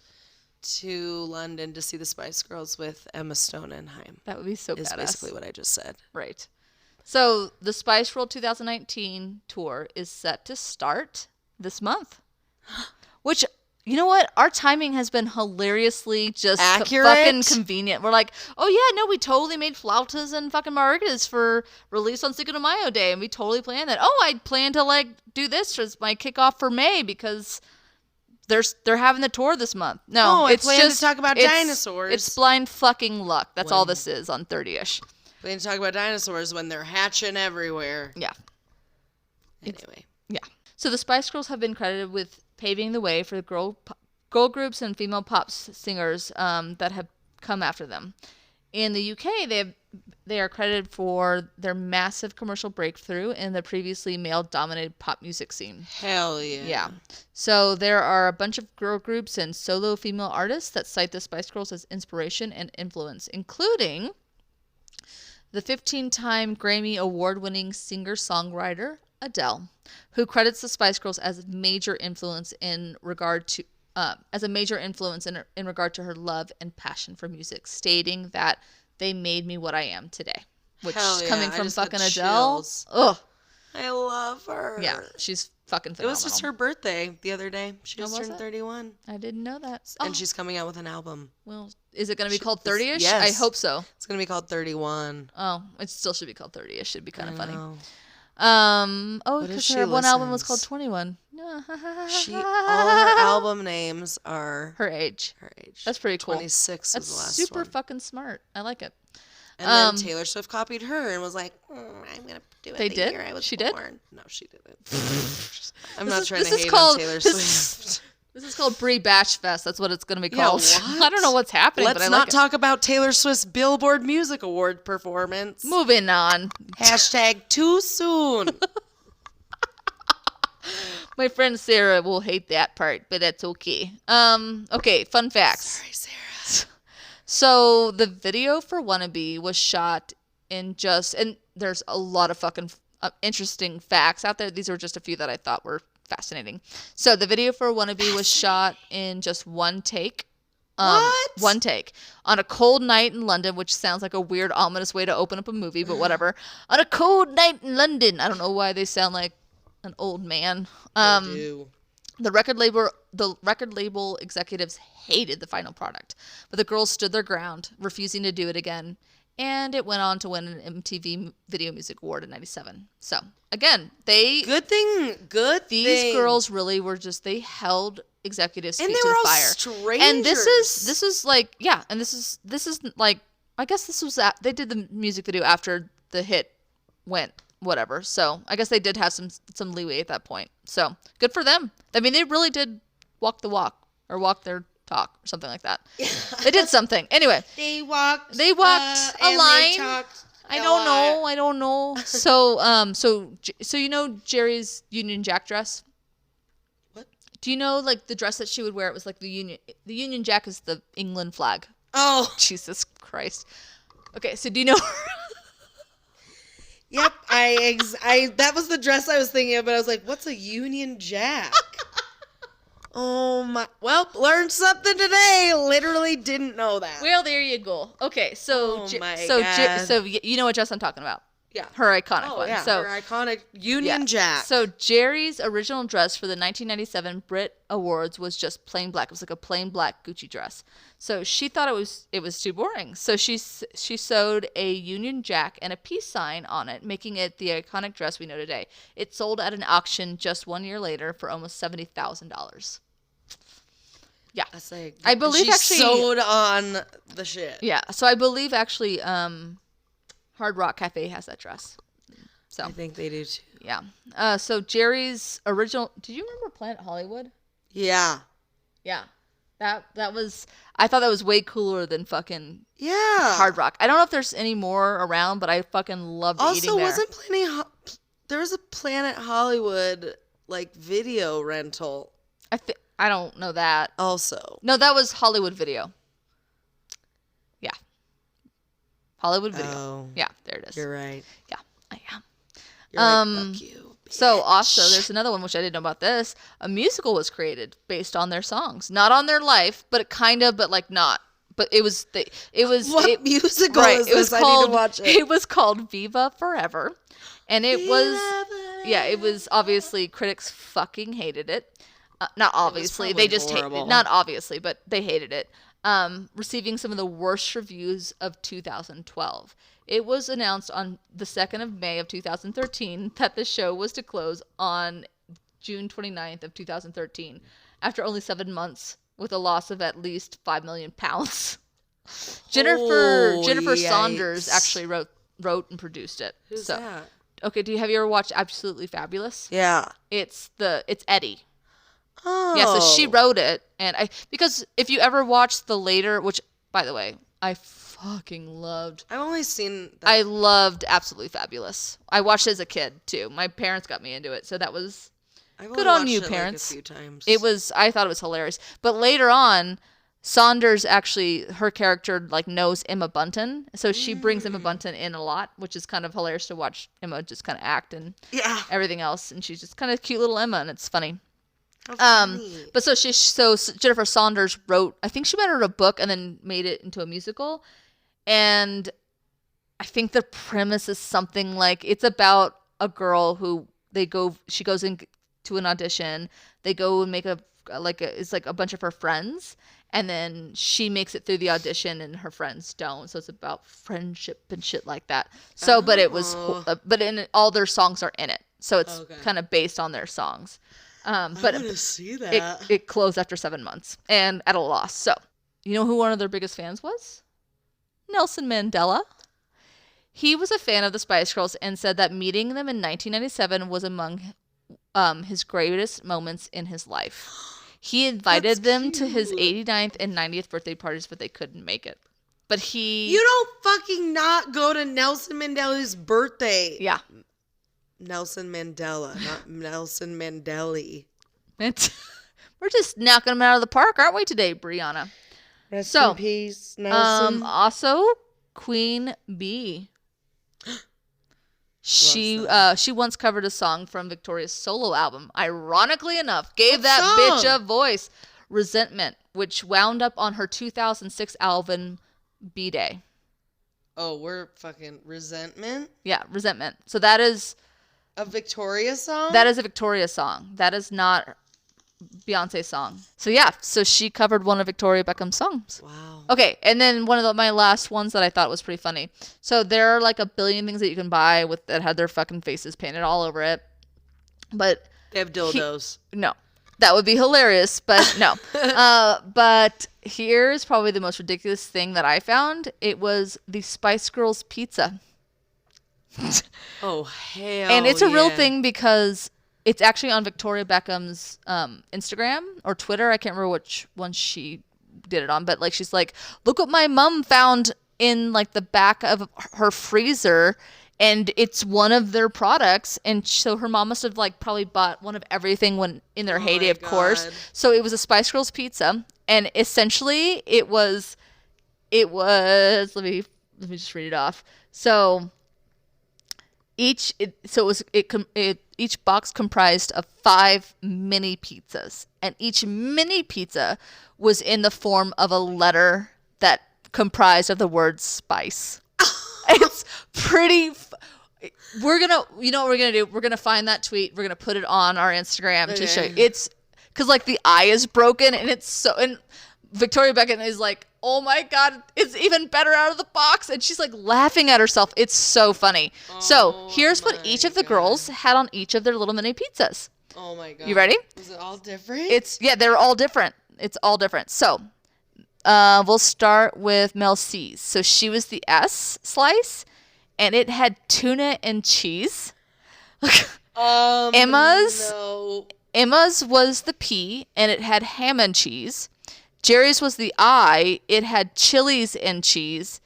to London to see the Spice Girls with Emma Stone and Haim. That would be so badass. Is basically what I just said. Right. So the Spice World 2019 tour is set to start this month. Which, you know what? Our timing has been hilariously just fucking convenient. We're like, oh yeah, no, we totally made flautas and fucking margaritas for release on Cinco de Mayo Day. And we totally planned that. Oh, I plan to do this as my kickoff for May because they're having the tour this month. No, it's just to talk about dinosaurs. It's blind fucking luck. That's all this is on 30ish. We need to talk about dinosaurs when they're hatching everywhere. Yeah. Anyway. Yeah. So the Spice Girls have been credited with paving the way for the girl groups and female pop singers that have come after them. In the UK, they are credited for their massive commercial breakthrough in the previously male-dominated pop music scene. Hell yeah. Yeah. So there are a bunch of girl groups and solo female artists that cite the Spice Girls as inspiration and influence, including the 15-time Grammy Award-winning singer-songwriter Adele, who credits the Spice Girls as a major influence in regard to her love and passion for music, stating that they made me what I am today. Which, coming from fucking Adele, ugh. I love her. Yeah, she's fucking phenomenal. It was just her birthday the other day. She just turned 31. I didn't know that. And she's coming out with an album. Well, is it going to be called 30ish? Yes. I hope so. It's going to be called 31. Oh, it still should be called 30ish. It'd be kind of funny. Because her one album was called 21. All her album names are her age. That's pretty cool. 26 That's was the last super one. fucking smart. I like it. And then Taylor Swift copied her and was like, I'm going to do it they the did? year I was she born. Did? No, she didn't. I'm not trying to hate on Taylor Swift. This is called Brie Batch Fest. That's what it's going to be called. What? I don't know what's happening, Let's but I not like talk about Taylor Swift's Billboard Music Award performance. Moving on. # too soon. My friend Sarah will hate that part, but that's okay. Okay, fun facts. Sorry, Sarah. So the video for Wannabe was shot in and there's a lot of fucking interesting facts out there. These are just a few that I thought were fascinating. So the video for Wannabe was shot in just one take. What? One take. On a cold night in London, which sounds like a weird, ominous way to open up a movie, but whatever. On a cold night in London. I don't know why they sound like an old man. They do. The record label executives hated the final product, but the girls stood their ground, refusing to do it again, and it went on to win an MTV Video Music Award in '97. So again, good thing. These girls really were they held executives' feet to the fire. Strangers. And this is like I guess this was they did the music video after the hit went whatever. So I guess they did have some leeway at that point. So good for them. I mean, they really did walk the walk or walk their talk or something like that. They did something. Anyway, they walked a line. I don't know. So you know Jerry's Union Jack dress? What? Do you know like the dress that she would wear? It was like the Union Jack is the England flag. Oh, Jesus Christ. Okay, so do you know Yep, I that was the dress I was thinking of, but I was like, what's a Union Jack? Oh my, well, learned something today. Literally didn't know that. Well, there you go. Okay, so you know what dress I'm talking about. Yeah. Her iconic one. Yeah, so, her iconic Union Jack. So Jerry's original dress for the 1997 Brit Awards was just plain black. It was like a plain black Gucci dress. So she thought it was too boring. So she sewed a Union Jack and a peace sign on it, making it the iconic dress we know today. It sold at an auction just 1 year later for almost $70,000. Yeah. That's like, I believe she actually sewed on the shit. Yeah. So I believe actually Hard Rock Cafe has that dress. So I think they do too. Yeah. So Jerry's original. Did you remember Planet Hollywood? Yeah. Yeah. That was. I thought that was way cooler than fucking. Yeah. Hard Rock. I don't know if there's any more around, but I fucking loved eating there. Also, there was a Planet Hollywood like video rental. I don't know that. Also. No, that was Hollywood Video. Yeah. Hollywood Video. Oh, yeah, there it is. You're right. Yeah, I am. You're right, fuck you, bitch. So also, there's another one which I didn't know about this. A musical was created based on their songs, not on their life, but but like not. But it was what musical is this? I need to watch it. It was called Viva Forever, and it was obviously critics fucking hated it. Not obviously, they just hated. Not obviously, but they hated it. Receiving some of the worst reviews of 2012. It was announced on the 2nd of May of 2013 that the show was to close on June 29th of 2013 after only 7 months with a loss of at least £5 million. Jennifer Saunders actually wrote and produced it. Who's that? Okay, have you ever watched Absolutely Fabulous? Yeah. It's Eddie. Oh. Yeah, so she wrote it, and because if you ever watched the later, which by the way, I fucking loved. I've only seen that. I loved Absolutely Fabulous. I watched it as a kid too. My parents got me into it, so that was good on you, parents. Like a few times. I thought it was hilarious. But later on, Saunders actually, her character like knows Emma Bunton, so she brings Emma Bunton in a lot, which is kind of hilarious to watch Emma just kind of act and everything else, and she's just kind of cute little Emma, and it's funny. But so Jennifer Saunders wrote, I think she might have wrote a book and then made it into a musical. And I think the premise is something like, it's about a girl who she goes into an audition. They go and make it's like a bunch of her friends. And then she makes it through the audition and her friends don't. So it's about friendship and shit like that. So, but all their songs are in it. So it's kind of based on their songs. But see that. It closed after 7 months and at a loss. So, you know who one of their biggest fans was? Nelson Mandela. He was a fan of the Spice Girls and said that meeting them in 1997 was among his greatest moments in his life. He invited them to his 89th and 90th birthday parties, but they couldn't make it. But you don't fucking not go to Nelson Mandela's birthday. Yeah. Nelson Mandela, not Nelson Mandeli. We're just knocking them out of the park, aren't we today, Brianna? Rest in peace, Nelson. Also, Queen Bee. She once covered a song from Victoria's solo album. Ironically enough, gave that bitch a voice. Resentment, which wound up on her 2006 album B-Day. Oh, we're fucking Resentment? Yeah, Resentment. So that is a Victoria song? That is a Victoria song. That is not Beyonce's song. So yeah, so she covered one of Victoria Beckham's songs. Wow. Okay, and then one of my last ones that I thought was pretty funny. So there are like a billion things that you can buy that had their fucking faces painted all over it. But they have dildos. No. That would be hilarious, but no. But here's probably the most ridiculous thing that I found. It was the Spice Girls pizza. Oh, hell And it's a real thing because it's actually on Victoria Beckham's Instagram or Twitter. I can't remember which one she did it on, but like she's like, look what my mom found in like the back of her freezer, and it's one of their products. And so her mom must have like probably bought one of everything when in their heyday, of course. So it was a Spice Girls pizza, and essentially it was let me just read it off. So each box comprised of 5 mini pizzas, and each mini pizza was in the form of a letter that comprised of the word spice. It's pretty we're gonna, you know what we're gonna do, we're gonna find that tweet, we're gonna put it on our Instagram to show you. It's because like the eye is broken, and it's so, and Victoria Beckham is like, oh my God, it's even better out of the box. And she's like laughing at herself. It's so funny. So here's what each of the girls had on each of their little mini pizzas. Oh my God. You ready? Is it all different? They're all different. It's all different. So we'll start with Mel C's. So she was the S slice, and it had tuna and cheese. Emma's was the P, and it had ham and cheese. Jerry's was the I. It had chilies and cheese.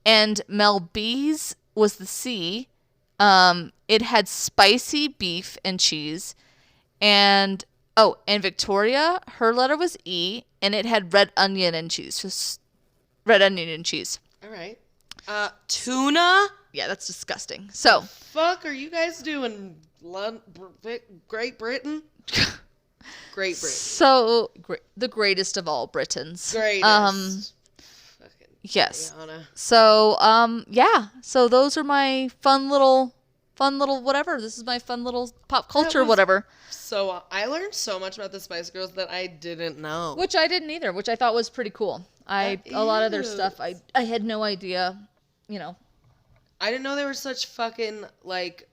And Mel B's was the C. It had spicy beef and cheese. And Victoria, her letter was E, and it had red onion and cheese. Just red onion and cheese. All right. Tuna? Yeah, that's disgusting. So, the fuck are you guys doing? Great Britain? Great Britain. So, the greatest of all Britons. Greatest. Yes. Rihanna. So, yeah. So those are my fun little whatever. This is my fun little pop culture whatever. So I learned so much about the Spice Girls that I didn't know. Which I didn't either, which I thought was pretty cool. A lot of their stuff, I had no idea, you know. I didn't know they were such fucking, like,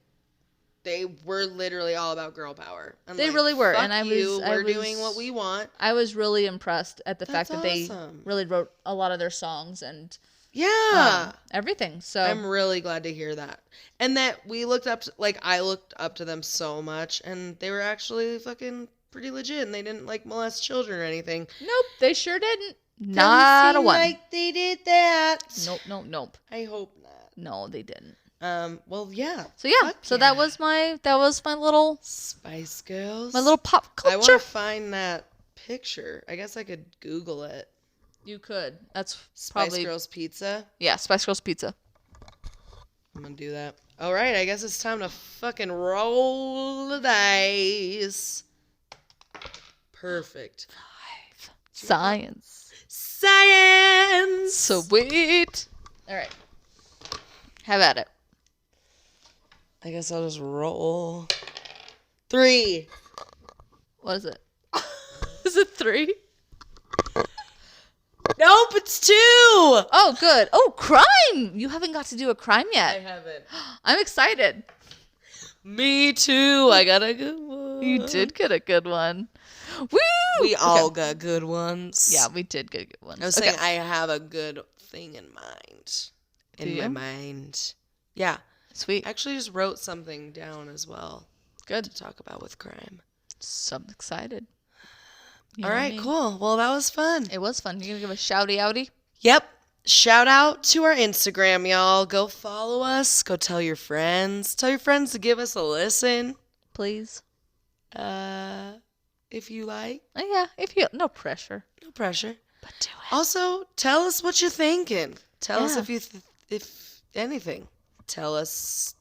they were literally all about girl power. And they really were. And we're doing what we want. I was really impressed at the fact that they really wrote a lot of their songs and everything. So I'm really glad to hear that. And that we looked up to, like, I looked up to them so much, and they were actually fucking pretty legit, and they didn't, like, molest children or anything. Nope, they sure didn't. Not a one. Like they did that. Nope. I hope not. No, they didn't. Well, yeah. So yeah. So that was my little Spice Girls. My little pop culture. I want to find that picture. I guess I could Google it. You could. That's Spice Girls pizza. Yeah, Spice Girls pizza. I'm gonna do that. All right, I guess it's time to fucking roll the dice. Perfect. 5. Science. Sweet. All right. Have at it. I guess I'll just roll. 3. What is it? Is it 3? Nope, it's 2. Oh, good. Oh, crime. You haven't got to do a crime yet. I haven't. I'm excited. Me too. I got a good one. You did get a good one. Woo! We all got good ones. Yeah, we did get good ones. I was saying I have a good thing in mind. My mind. Yeah. Sweet. I actually just wrote something down as well. Good. To talk about with crime. So I'm excited. All right, cool. Well, that was fun. It was fun. You gonna give a shouty outy? Yep. Shout out to our Instagram, y'all. Go follow us. Go tell your friends. Tell your friends to give us a listen. Please. If you like. Yeah, no pressure. No pressure. But do it. Also, tell us what you're thinking. Tell us if anything. Tell us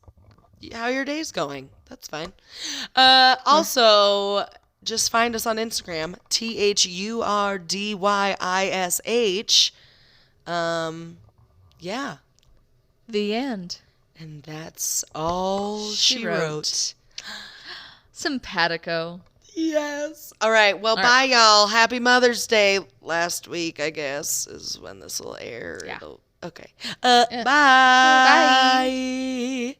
how your day's going. That's fine. Also, just find us on Instagram, THURDYISH. Yeah. The end. And that's all she wrote. Simpatico. Yes. All right. Well, bye, y'all. Happy Mother's Day last week, I guess, is when this will air. Yeah. Okay. Bye. Bye.